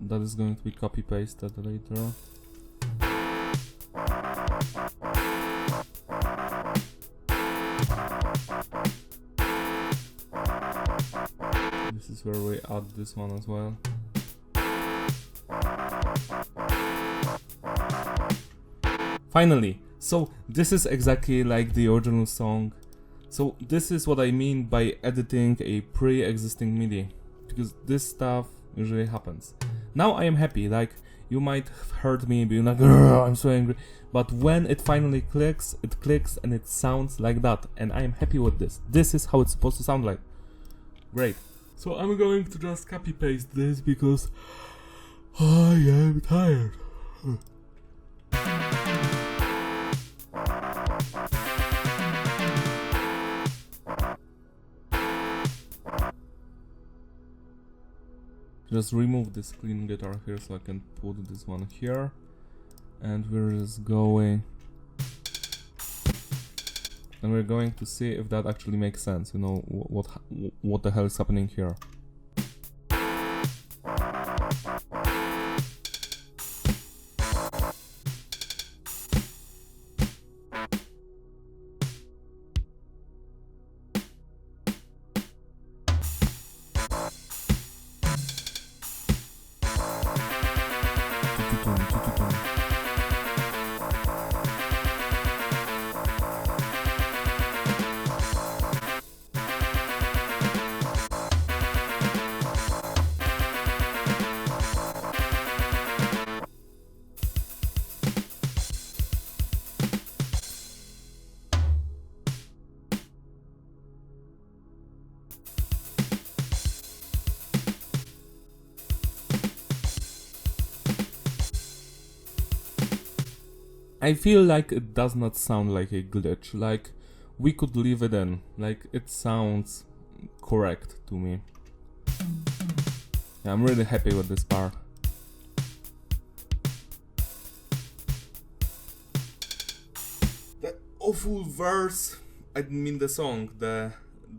That is going to be copy pasted later. This is where we add this one as well. Finally, so this is exactly like the original song. So this is what I mean by editing a pre-existing MIDI, because this stuff usually happens. Now I am happy, like you might have heard me being like, I'm so angry, but when it finally clicks, it clicks and it sounds like that, and I am happy with this. This is how it's supposed to sound like. Great. So I'm going to just copy paste this because I am tired. Just remove this clean guitar here so I can put this one here, and we're just going, and we're going to see if that actually makes sense, you know, what the hell is happening here. I feel like it does not sound like a glitch, like we could leave it in, like it sounds correct to me. Yeah, I'm really happy with this part. The awful verse, I mean the song, the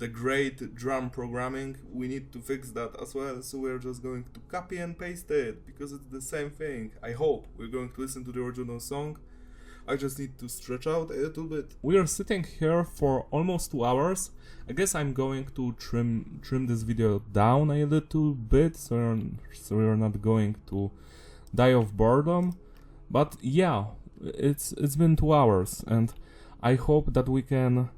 great drum programming, we need to fix that as well, so we're just going to copy and paste it, because it's the same thing. I hope we're going to listen to the original song. I just need to stretch out a little bit. We are sitting here for almost 2 hours. I guess I'm going to trim this video down a little bit, so we're not going to die of boredom. But yeah, it's been 2 hours, and I hope that we can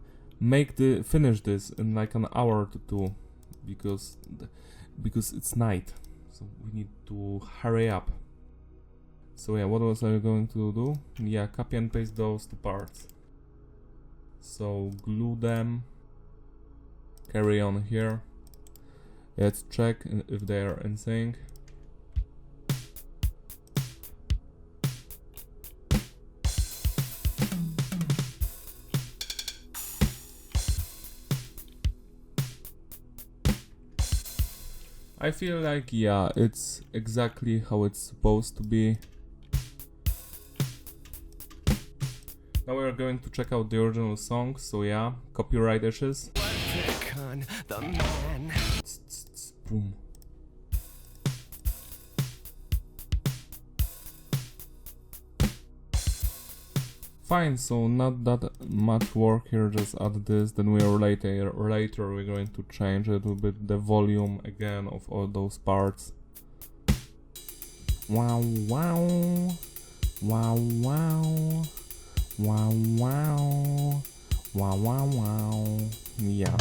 finish this in like an hour to 2, because it's night, so we need to hurry up. So yeah, what was I going to do? Yeah, copy and paste those 2 parts. So glue them, carry on here. Let's check if they are in sync. I feel like, yeah, it's exactly how it's supposed to be. Now we're going to check out the original song, so yeah, copyright issues. Boom. Fine, so not that much work here, just add this, then later we're going to change a little bit the volume again of all those parts. Wow, wow, wow, wow, wow, wow, wow, wow, wow, yeah.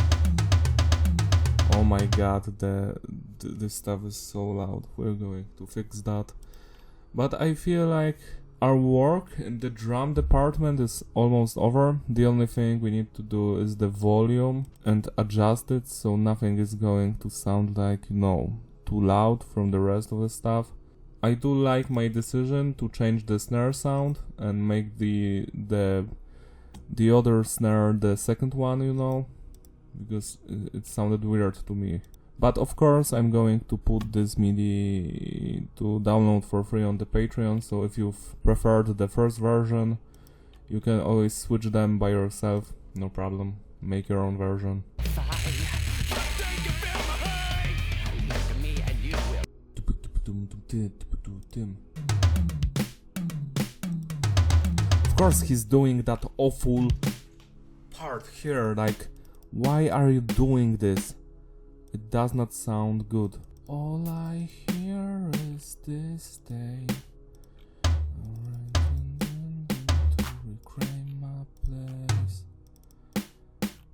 Oh my god, this stuff is so loud, we're going to fix that. But I feel like our work in the drum department is almost over. The only thing we need to do is the volume and adjust it so nothing is going to sound like, you know, too loud from the rest of the stuff. I do like my decision to change the snare sound and make the other snare the second one, you know, because it sounded weird to me. But of course I'm going to put this MIDI to download for free on the Patreon, so if you've preferred the first version, you can always switch them by yourself, no problem, make your own version. Of course he's doing that awful part here, like, why are you doing this? It does not sound good. All I hear is this day. Reclaim my place.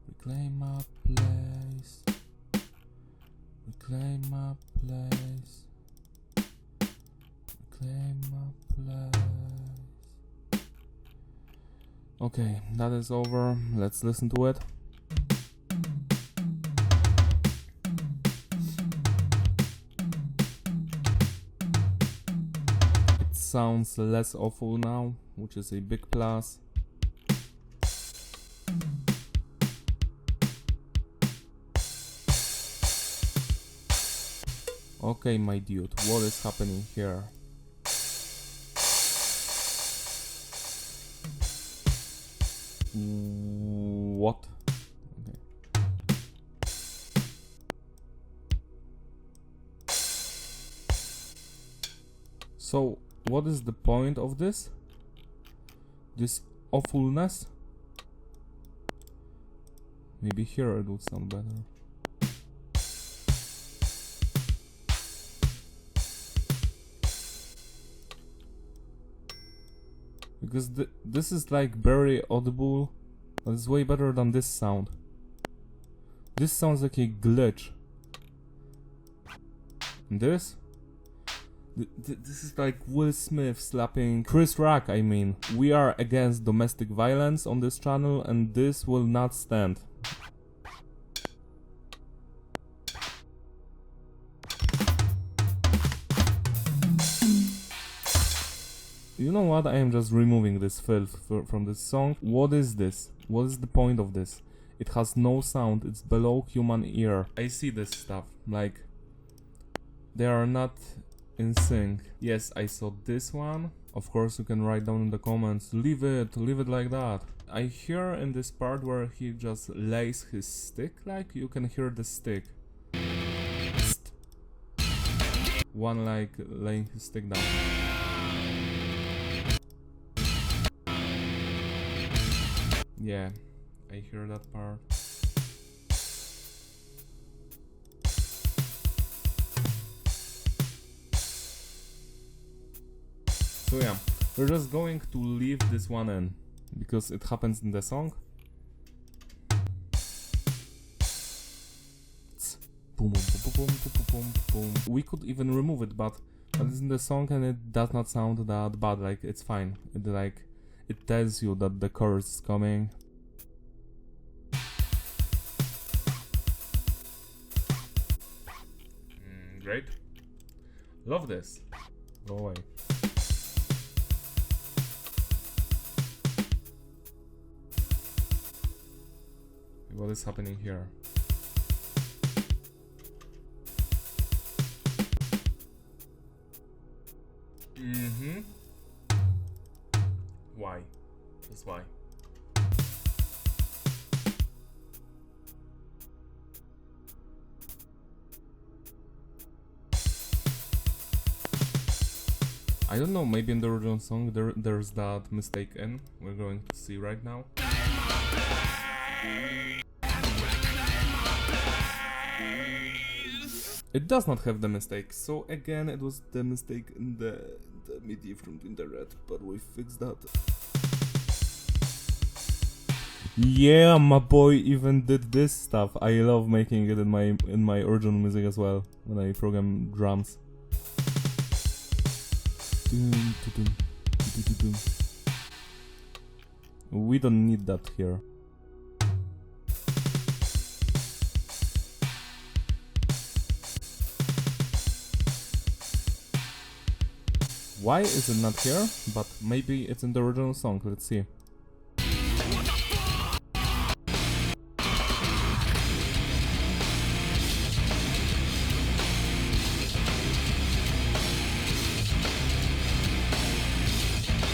Reclaim my place. Reclaim my place. Reclaim my place. Okay, that is over. Let's listen to it. Sounds less awful now, which is a big plus. Okay, my dude, what is happening here? What? Okay. So, what is the point of this? This awfulness? Maybe here it would sound better. Because this is like very audible, but it's way better than this sound. This sounds like a glitch. And this? This is like Will Smith slapping Chris Rock, I mean. We are against domestic violence on this channel and this will not stand. You know what, I am just removing this filth from this song. What is this? What is the point of this? It has no sound, it's below human ear. I see this stuff, like, they are not in sync. Yes, I saw this one. Of course, you can write down in the comments, leave it like that. I hear in this part where he just lays his stick, like, you can hear the stick. One like laying his stick down. Yeah, I hear that part. So yeah, we're just going to leave this one in, because it happens in the song. Boom, boom, boom, boom, boom, boom, boom. We could even remove it, but it's in the song and it does not sound that bad. Like, it's fine. It tells you that the chorus is coming. Great. Love this. Go away. What is happening here? Why? Just why? I don't know, maybe in the original song there's that mistake in. We're going to see right now. It does not have the mistake, so again it was the mistake in the MIDI from the internet, but we fixed that. Yeah, my boy even did this stuff. I love making it in my original music as well, when I program drums. We don't need that here. Why is it not here? But maybe it's in the original song, let's see.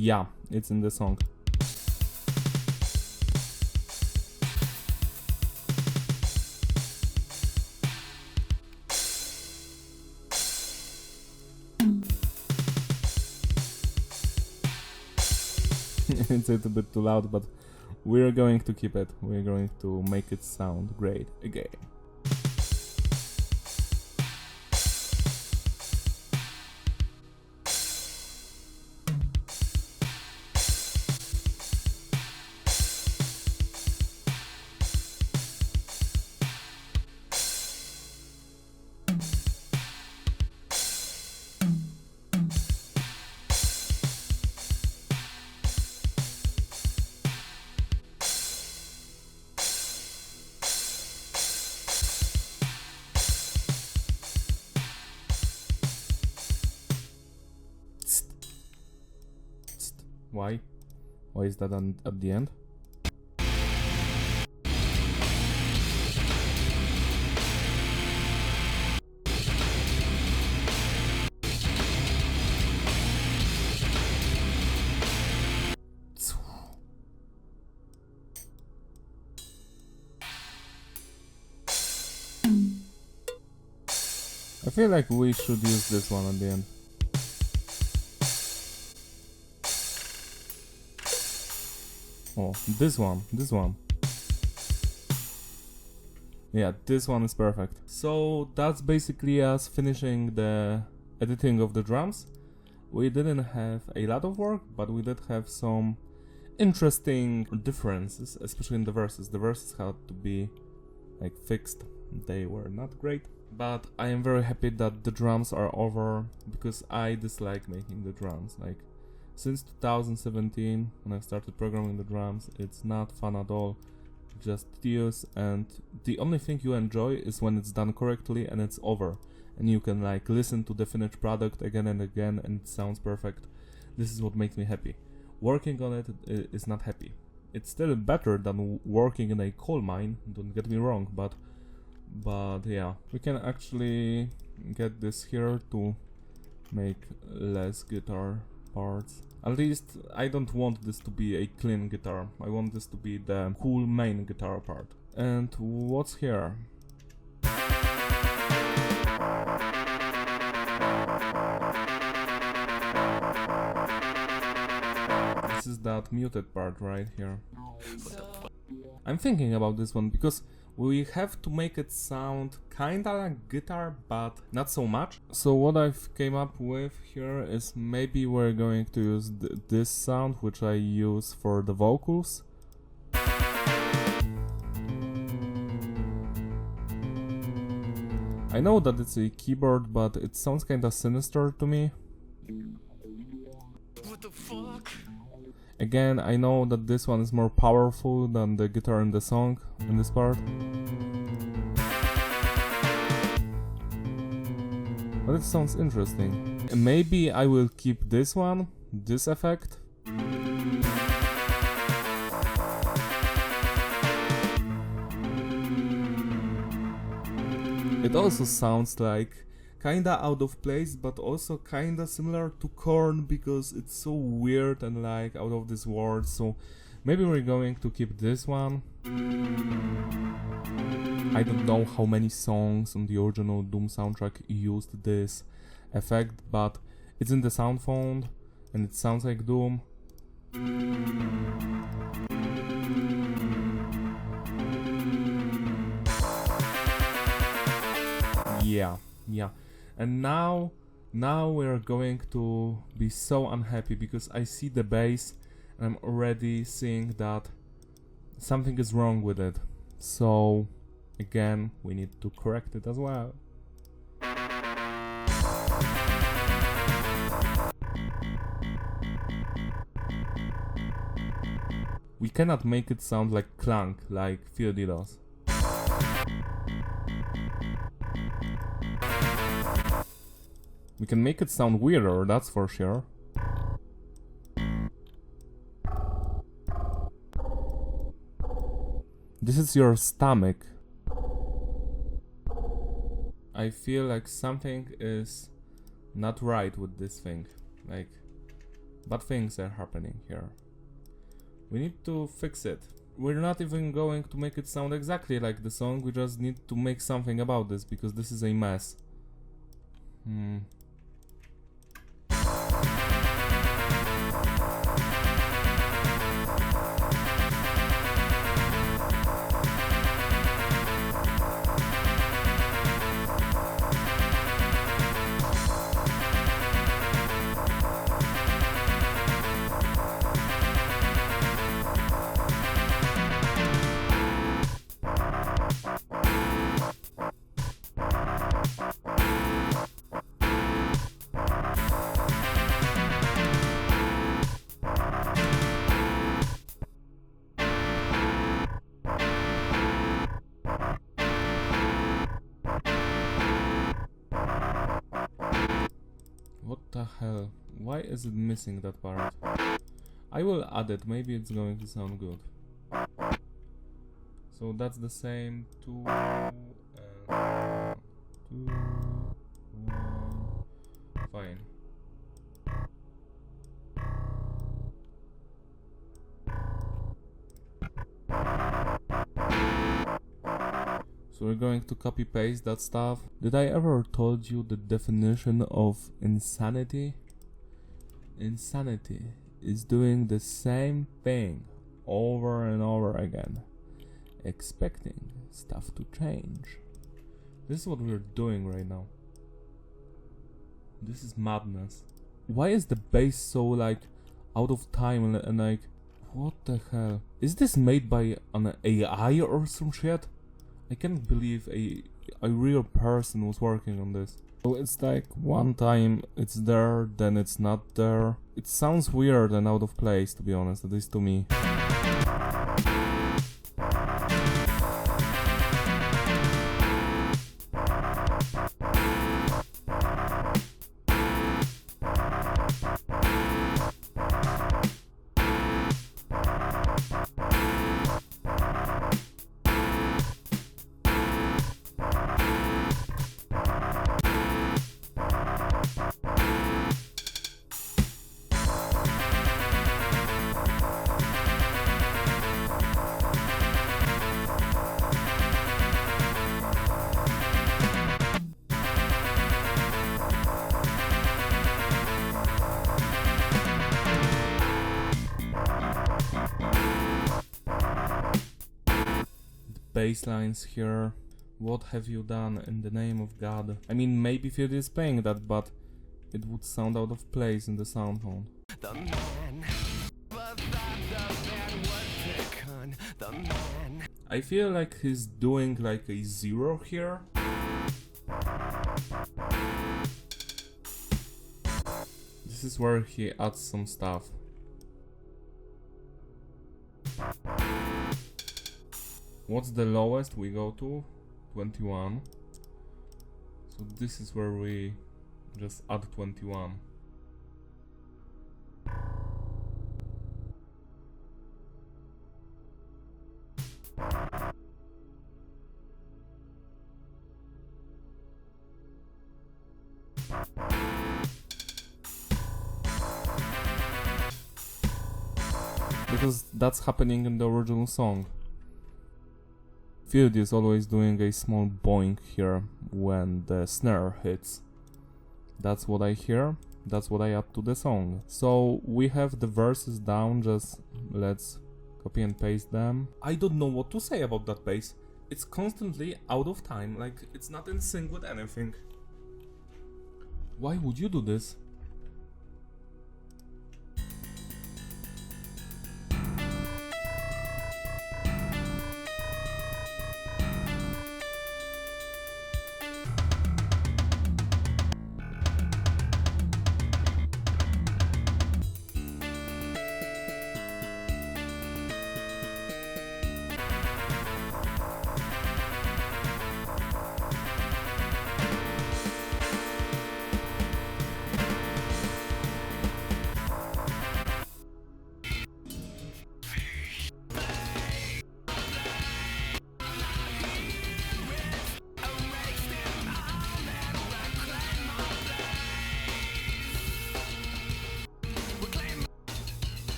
Yeah, it's in the song. It's a little bit too loud, but we're going to keep it. We're going to make it sound great again. Why? Why is that at the end? I feel like we should use this one at the end. Oh, this one. Yeah, this one is perfect. So that's basically us finishing the editing of the drums. We didn't have a lot of work, but we did have some interesting differences, especially in the verses. The verses had to be like fixed. They were not great. But I am very happy that the drums are over, because I dislike making the drums. Like, since 2017, when I started programming the drums, it's not fun at all, just tedious, and the only thing you enjoy is when it's done correctly and it's over, and you can like listen to the finished product again and again and it sounds perfect. This is what makes me happy. Working on it is not happy. It's still better than working in a coal mine, don't get me wrong, but yeah, we can actually get this here to make less guitar parts. At least I don't want this to be a clean guitar, I want this to be the cool main guitar part. And what's here? This is that muted part right here. I'm thinking about this one because we have to make it sound kinda like guitar, but not so much. So what I've came up with here is maybe we're going to use this sound, which I use for the vocals. I know that it's a keyboard, but it sounds kinda sinister to me. What the fuck? Again, I know that this one is more powerful than the guitar in the song, in this part. But it sounds interesting. Maybe I will keep this one, this effect. It also sounds like kinda out of place, but also kinda similar to Korn because it's so weird and like out of this world. So maybe we're going to keep this one. I don't know how many songs on the original Doom soundtrack used this effect, but it's in the sound font and it sounds like Doom. Yeah. And now we're going to be so unhappy because I see the bass and I'm already seeing that something is wrong with it. So again, we need to correct it as well. We cannot make it sound like clunk, like Fieldy does. We can make it sound weirder, that's for sure. This is your stomach. I feel like something is not right with this thing. Like, bad things are happening here. We need to fix it. We're not even going to make it sound exactly like the song, we just need to make something about this because this is a mess. What the hell? Why is it missing that part? I will add it, maybe it's going to sound good. So that's the same 2 and 2, 1. Fine. So we're going to copy paste that stuff. Did I ever told you the definition of insanity? Insanity is doing the same thing over and over again, expecting stuff to change. This is what we're doing right now. This is madness. Why is the bass so like out of time and like, what the hell? Is this made by an AI or some shit? I can't believe a real person was working on this. So it's like one time it's there, then it's not there. It sounds weird and out of place, to be honest, at least to me. bass lines here. What have you done in the name of God? I mean, maybe Field is playing that, but it would sound out of place in the sound phone. The man, but that the man would pick on the man. I feel like he's doing like a 0 here. This is where he adds some stuff. What's the lowest we go to? 21. So this is where we just add 21. Because that's happening in the original song. Field is always doing a small boing here when the snare hits. That's what I hear, that's what I add to the song. So we have the verses down, just let's copy and paste them. I don't know what to say about that bass. It's constantly out of time, like it's not in sync with anything. Why would you do this?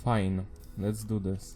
Fine, let's do this.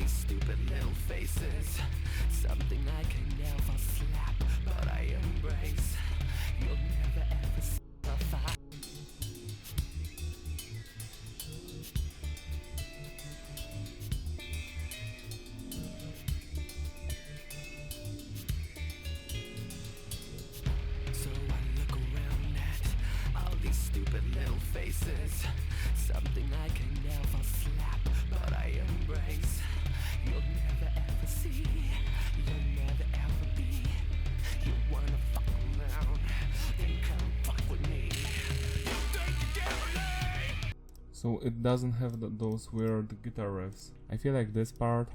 Stupid little faces, something I can never slap, but I embrace. You'll never ever see a fight. So I look around at all these stupid little faces, something I can never slap, but I embrace. You'll never ever see, you'll never ever be. You wanna fuck around, then come fuck with me. You think you get away? So it doesn't have those weird guitar riffs. I feel like this part.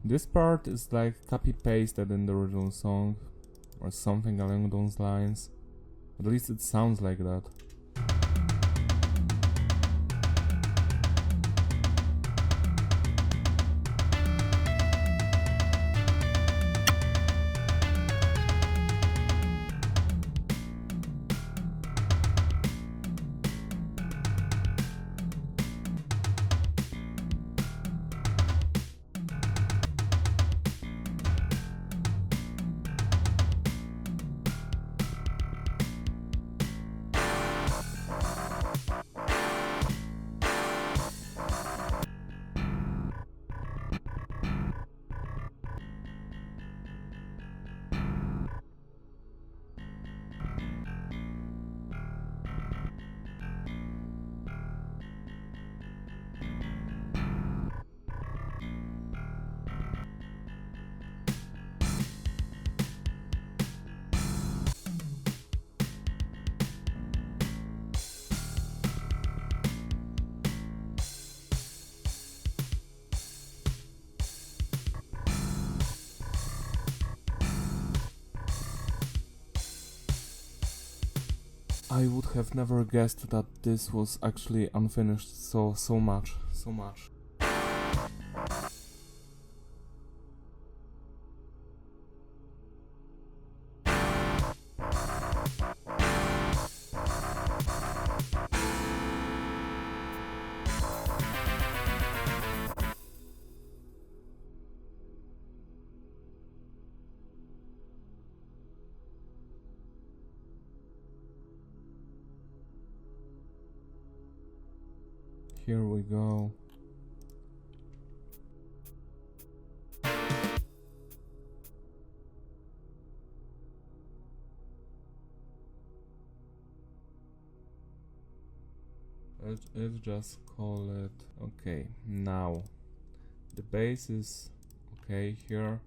This part is like copy-pasted in the original song, or something along those lines. At least it sounds like that. I would have never guessed that this was actually unfinished so much. Here we go. Let's just call it okay. Now the bass is okay here,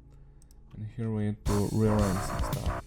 and here we need to rearrange some stuff.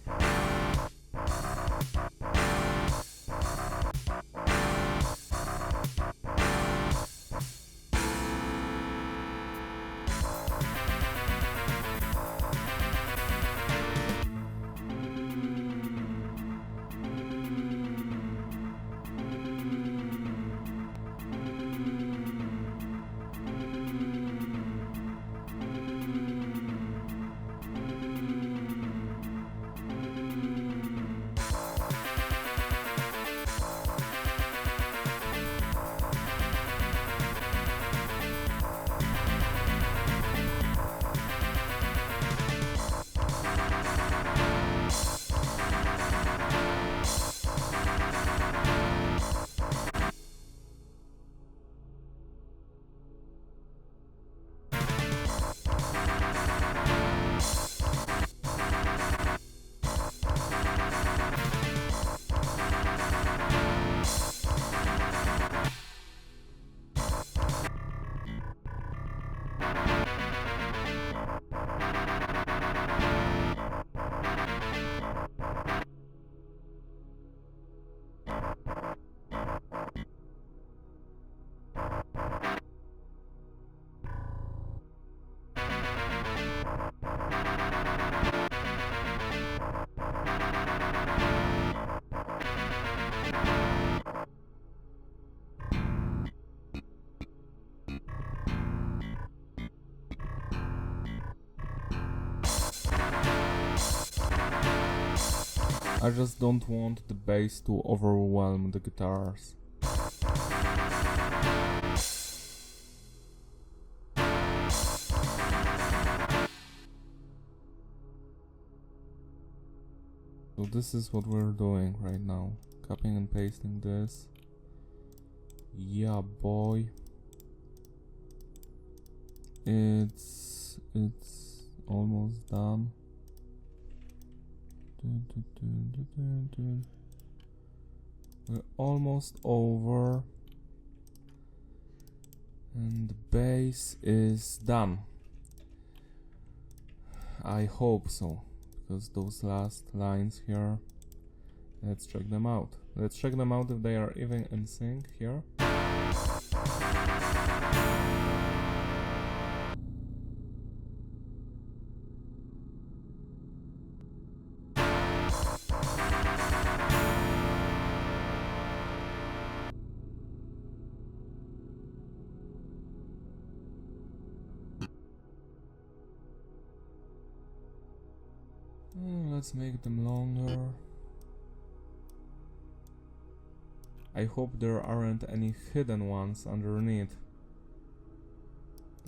I just don't want the bass to overwhelm the guitars. So this is what we're doing right now. Copying and pasting this. Yeah, boy. It's almost done. We're almost over, and the bass is done. I hope so, because those last lines here, let's check them out. Let's check them out if they are even in sync here. Let's make them longer. I hope there aren't any hidden ones underneath.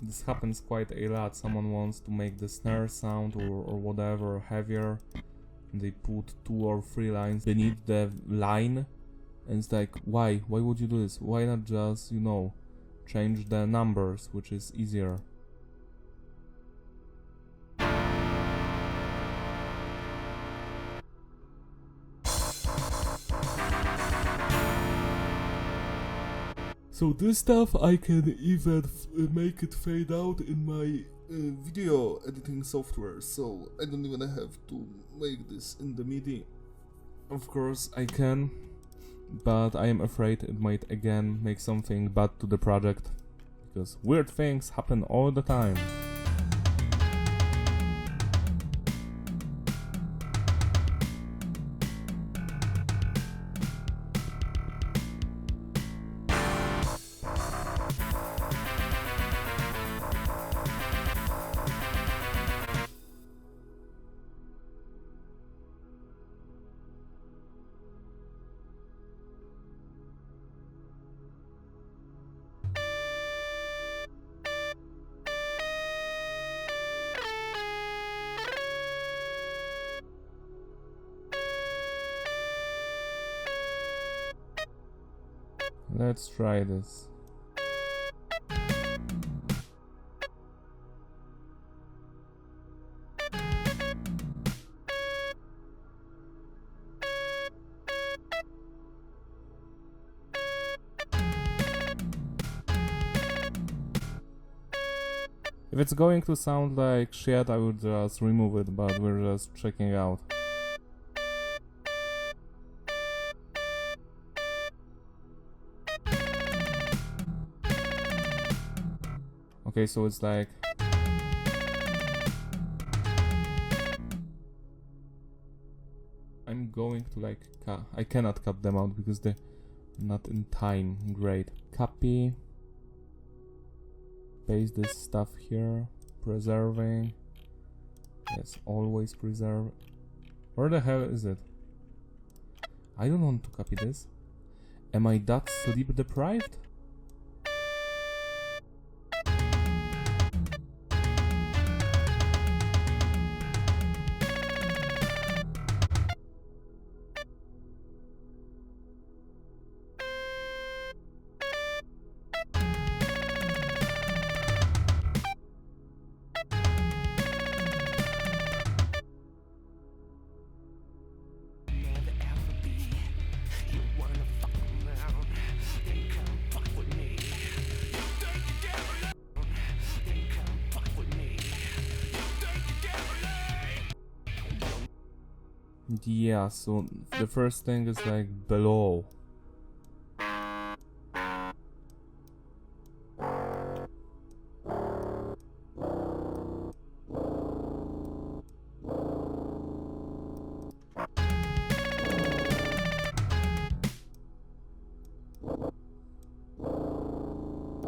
This happens quite a lot. Someone wants to make the snare sound or whatever heavier, and they put 2 or 3 lines beneath the line, and it's like, why would you do this? Why not just, you know, change the numbers, which is easier. So this stuff I can even make it fade out in my video editing software, so I don't even have to make this in the MIDI. Of course I can, but I am afraid it might again make something bad to the project, because weird things happen all the time. Let's try this. If it's going to sound like shit, I would just remove it, but we're just checking out. Okay, so it's like... I'm going to like... I cannot cut them out because they're not in time. Great. Copy. Paste this stuff here. Preserving. Yes, always preserve. Where the hell is it? I don't want to copy this. Am I that sleep deprived? Yeah, so the first thing is like below.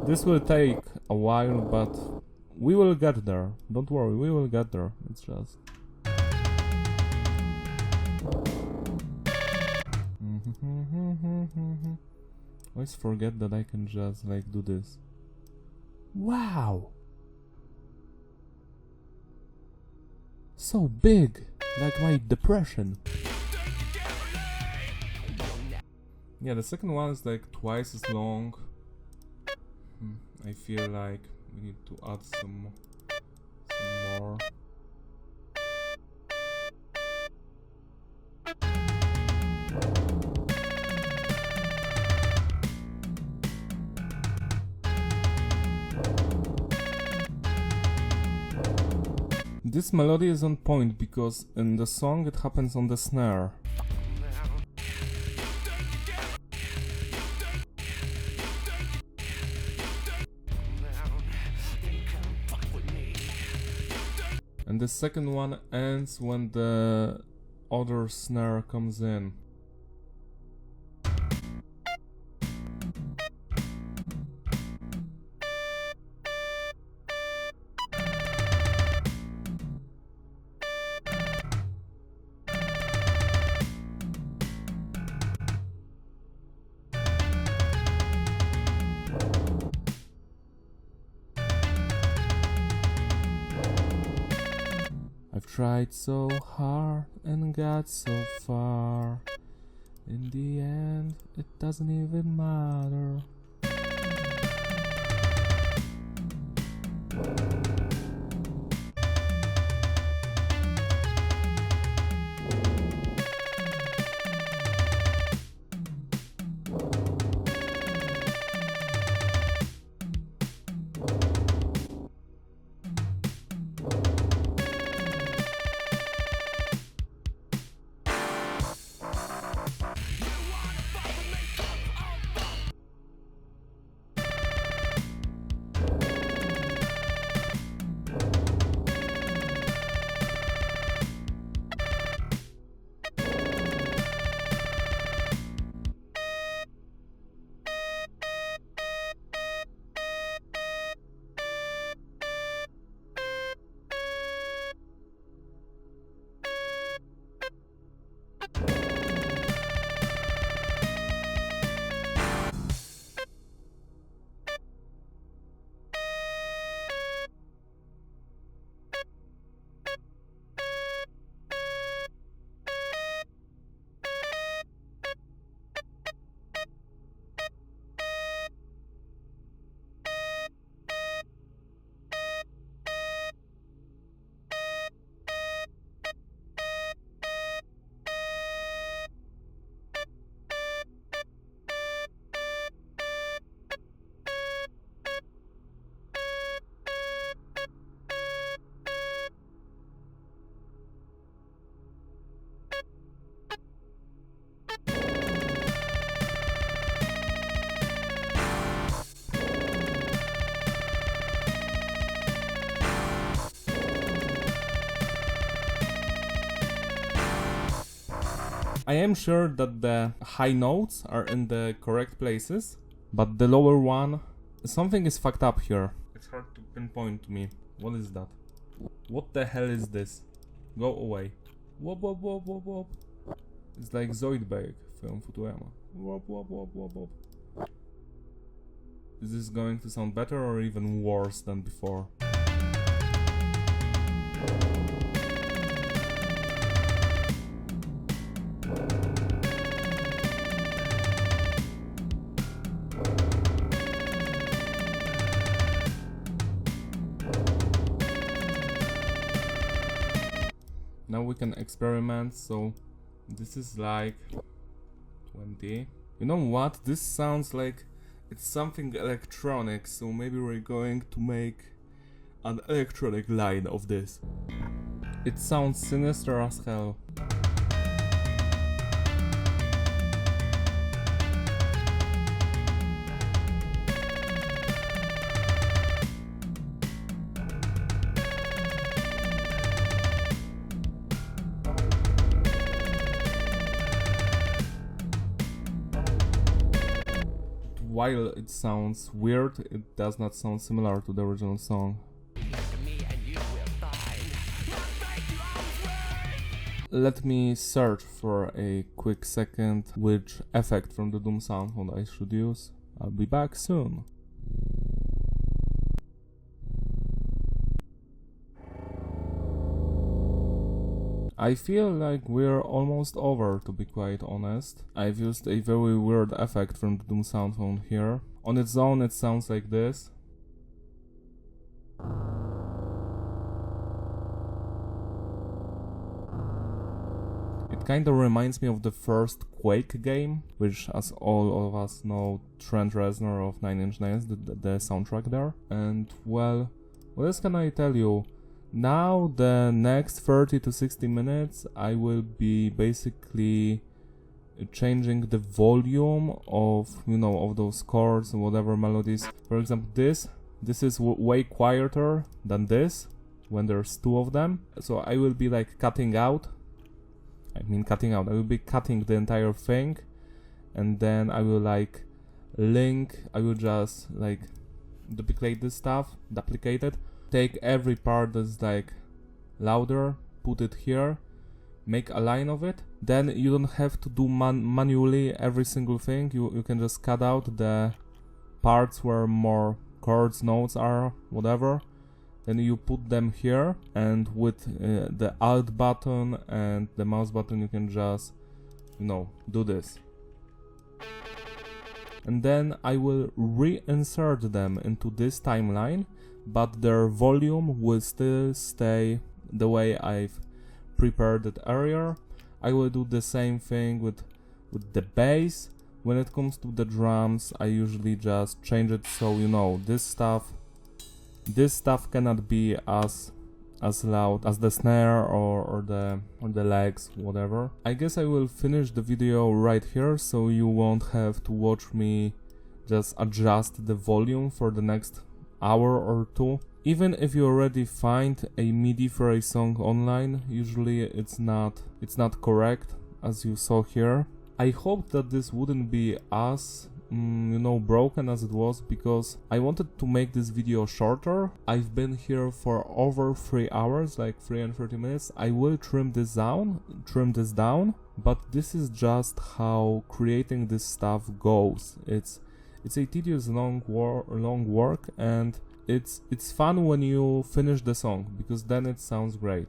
This will take a while, but we will get there. Don't worry, we will get there. It's just... Always forget that I can just like do this. Wow! So big! Like my depression. Yeah, the second one is like twice as long. I feel like we need to add some more. This melody is on point because in the song it happens on the snare. And the second one ends when the other snare comes in. I've tried so hard and got so far. In the end, it doesn't even matter. I am sure that the high notes are in the correct places, but the lower one, something is fucked up here. It's hard to pinpoint to me. What is that? What the hell is this? Go away. Wop wop wop wop wop. It's like Zoidberg from Futurama. Wop wop wop wop wop. Is this going to sound better or even worse than before? Now we can experiment, so this is like 20. You know what? This sounds like it's something electronic, so maybe we're going to make an electronic line of this. It sounds sinister as hell. While it sounds weird, it does not sound similar to the original song. Let me search for a quick second which effect from the Doom sound I should use. I'll be back soon. I feel like we're almost over, to be quite honest. I've used a very weird effect from the Doom sound phone here. On its own it sounds like this. It kinda reminds me of the first Quake game, which, as all of us know, Trent Reznor of 9 Inch Nails did the soundtrack there. And well, what else can I tell you? Now the next 30 to 60 minutes I will be basically changing the volume of, you know, of those chords and whatever melodies. For example, this is way quieter than this when there's two of them. So I will be like cutting out. I will be cutting the entire thing, and then I will like I will just like duplicate this stuff, duplicate it. Take every part that's like louder, put it here, make a line of it. Then you don't have to do manually every single thing. You can just cut out the parts where more chords, notes are, whatever. Then you put them here, and with the Alt button and the mouse button you can just, you know, do this. And then I will reinsert them into this timeline, but their volume will still stay the way I've prepared it earlier. I will do the same thing with the bass. When it comes to the drums, I usually just change it so, you know, this stuff cannot be as loud as the snare or the legs, whatever. I guess I will finish the video right here, so you won't have to watch me just adjust the volume for the next hour or two. Even if you already find a MIDI for a song online, usually it's not correct, as you saw here. I hope that this wouldn't be as you know, broken as it was, because I wanted to make this video shorter. I've been here for over 3 hours, like 3 and 30 minutes. I will trim this down, but this is just how creating this stuff goes. It's a tedious long work, and it's fun when you finish the song, because then it sounds great.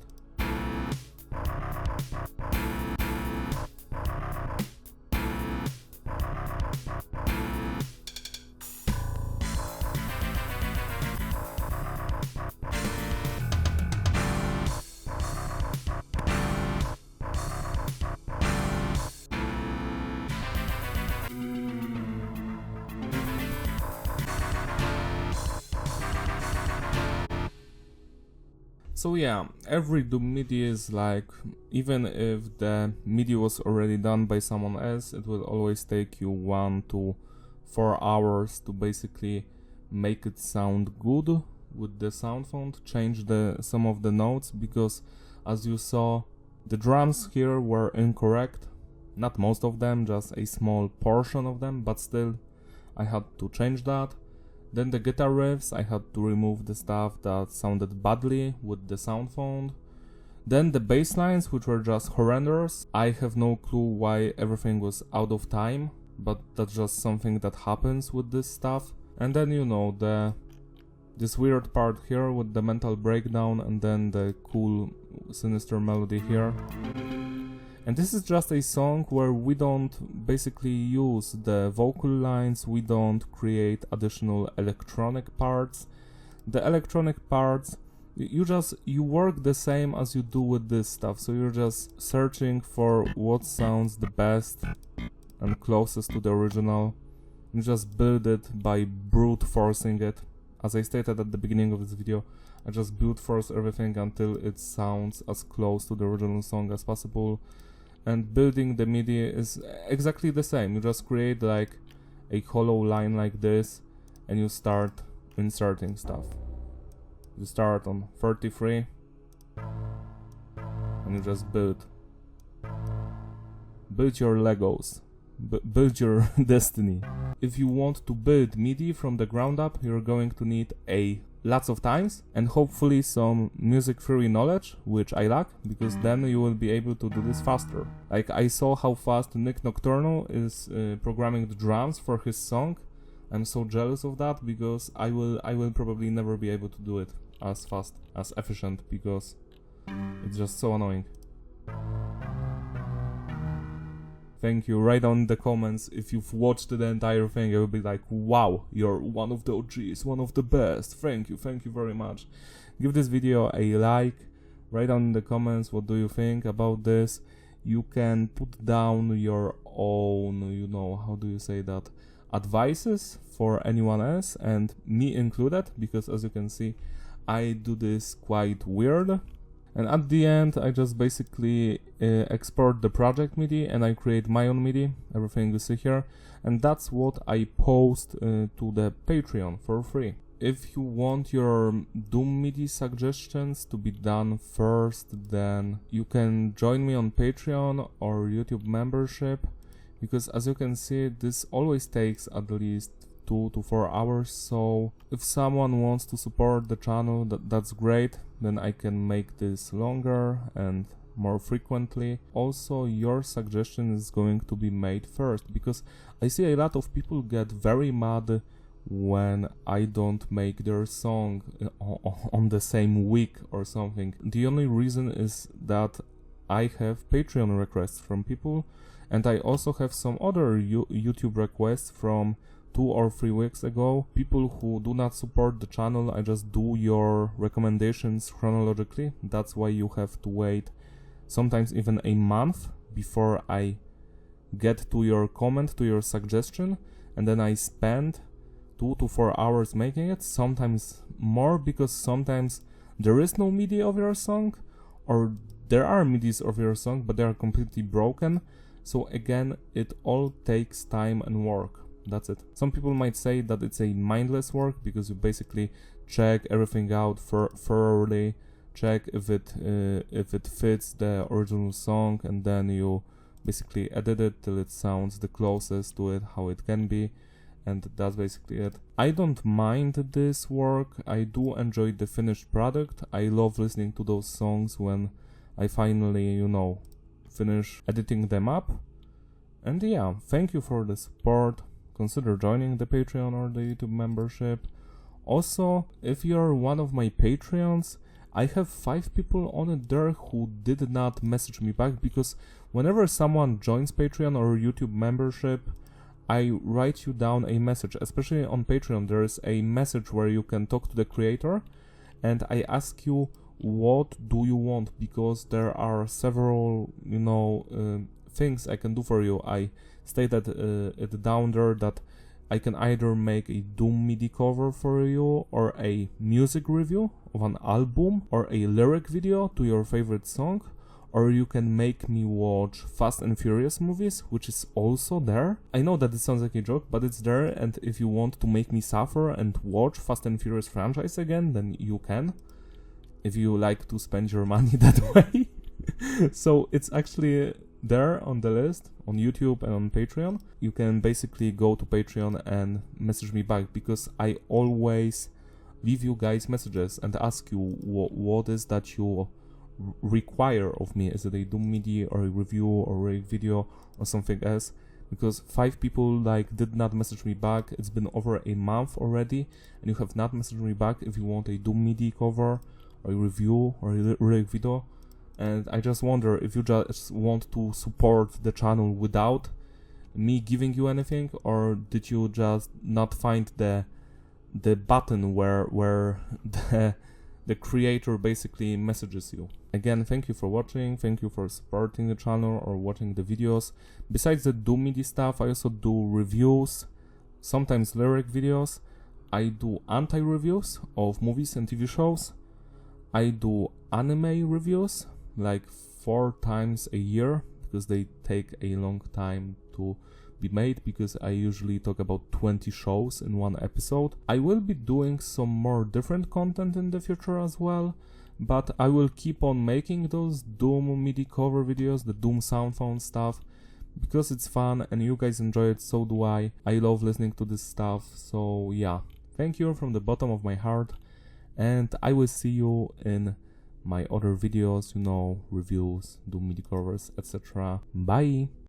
So yeah, every Doom MIDI is like, even if the MIDI was already done by someone else, it will always take you 1 to 4 hours to basically make it sound good with the sound font, change some of the notes, because as you saw, the drums here were incorrect. Not most of them, just a small portion of them, but still I had to change that. Then the guitar riffs, I had to remove the stuff that sounded badly with the sound font. Then the bass lines, which were just horrendous. I have no clue why everything was out of time, but that's just something that happens with this stuff. And then, you know, this weird part here with the mental breakdown, and then the cool sinister melody here. And this is just a song where we don't basically use the vocal lines, we don't create additional electronic parts. The electronic parts, you work the same as you do with this stuff, so you're just searching for what sounds the best and closest to the original. You just build it by brute forcing it. As I stated at the beginning of this video, I just brute force everything until it sounds as close to the original song as possible. And building the MIDI is exactly the same. You just create like a hollow line like this and you start inserting stuff. You start on 33 and you just build your Legos, build your destiny. If you want to build MIDI from the ground up, you're going to need lots of times and hopefully some music theory knowledge, which I lack, because then you will be able to do this faster. Like I saw how fast Nick Nocturnal is programming the drums for his song. I'm so jealous of that, because I will probably never be able to do it as fast, as efficient, because it's just so annoying. Thank you. Write down in the comments if you've watched the entire thing. I will be like, wow, you're one of the OGs, one of the best. Thank you very much. Give this video a like. Write down in the comments what do you think about this. You can put down your own, you know, how do you say that, advices for anyone else, and me included, because as you can see, I do this quite weird. And at the end, I just basically export the project MIDI and I create my own MIDI, everything you see here. And that's what I post to the Patreon for free. If you want your Doom MIDI suggestions to be done first, then you can join me on Patreon or YouTube membership. Because as you can see, this always takes at least 2 to 4 hours, so if someone wants to support the channel, that's great, then I can make this longer and more frequently. Also, your suggestion is going to be made first, because I see a lot of people get very mad when I don't make their song on the same week or something. The only reason is that I have Patreon requests from people, and I also have some other YouTube requests from 2 or 3 weeks ago. People who do not support the channel, I just do your recommendations chronologically. That's why you have to wait sometimes even a month before I get to your comment, to your suggestion, and then I spend 2 to 4 hours making it, sometimes more, because sometimes there is no MIDI of your song, or there are MIDIs of your song but they are completely broken. So again, it all takes time and work. That's it. Some people might say that it's a mindless work, because you basically check everything out thoroughly, check if it fits the original song, and then you basically edit it till it sounds the closest to it how it can be, and that's basically it. I don't mind this work. I do enjoy the finished product. I love listening to those songs when I finally, you know, finish editing them up. And yeah, thank you for the support. Consider joining the Patreon or the YouTube membership. Also, if you're one of my Patreons, I have 5 people on it there who did not message me back, because whenever someone joins Patreon or YouTube membership, I write you down a message. Especially on Patreon, there is a message where you can talk to the creator, and I ask you what do you want, because there are several, you know, things I can do for you. I stated it down there that I can either make a Doom MIDI cover for you, or a music review of an album, or a lyric video to your favorite song, or you can make me watch Fast and Furious movies, which is also there. I know that it sounds like a joke, but it's there, and if you want to make me suffer and watch Fast and Furious franchise again, then you can, if you like to spend your money that way. So it's actually there on the list on YouTube and on Patreon. You can basically go to Patreon and message me back, because I always leave you guys messages and ask you what is that you require of me. Is it a Doom MIDI or a review or a video or something else? Because 5 people did not message me back. It's been over a month already, and you have not messaged me back if you want a Doom MIDI cover or a review or a video. And I just wonder if you just want to support the channel without me giving you anything, or did you just not find the button where the creator basically messages you. Again, thank you for watching, thank you for supporting the channel or watching the videos. Besides the Doom MIDI stuff, I also do reviews, sometimes lyric videos. I do anti-reviews of movies and TV shows. I do anime reviews, 4 times a year, because they take a long time to be made, because I usually talk about 20 shows in one episode. I will be doing some more different content in the future as well, but I will keep on making those Doom MIDI cover videos, the Doom Soundphone stuff, because it's fun and you guys enjoy it, so do I. I love listening to this stuff, so yeah. Thank you from the bottom of my heart, and I will see you in my other videos, reviews, Doom MIDI covers, etc. Bye!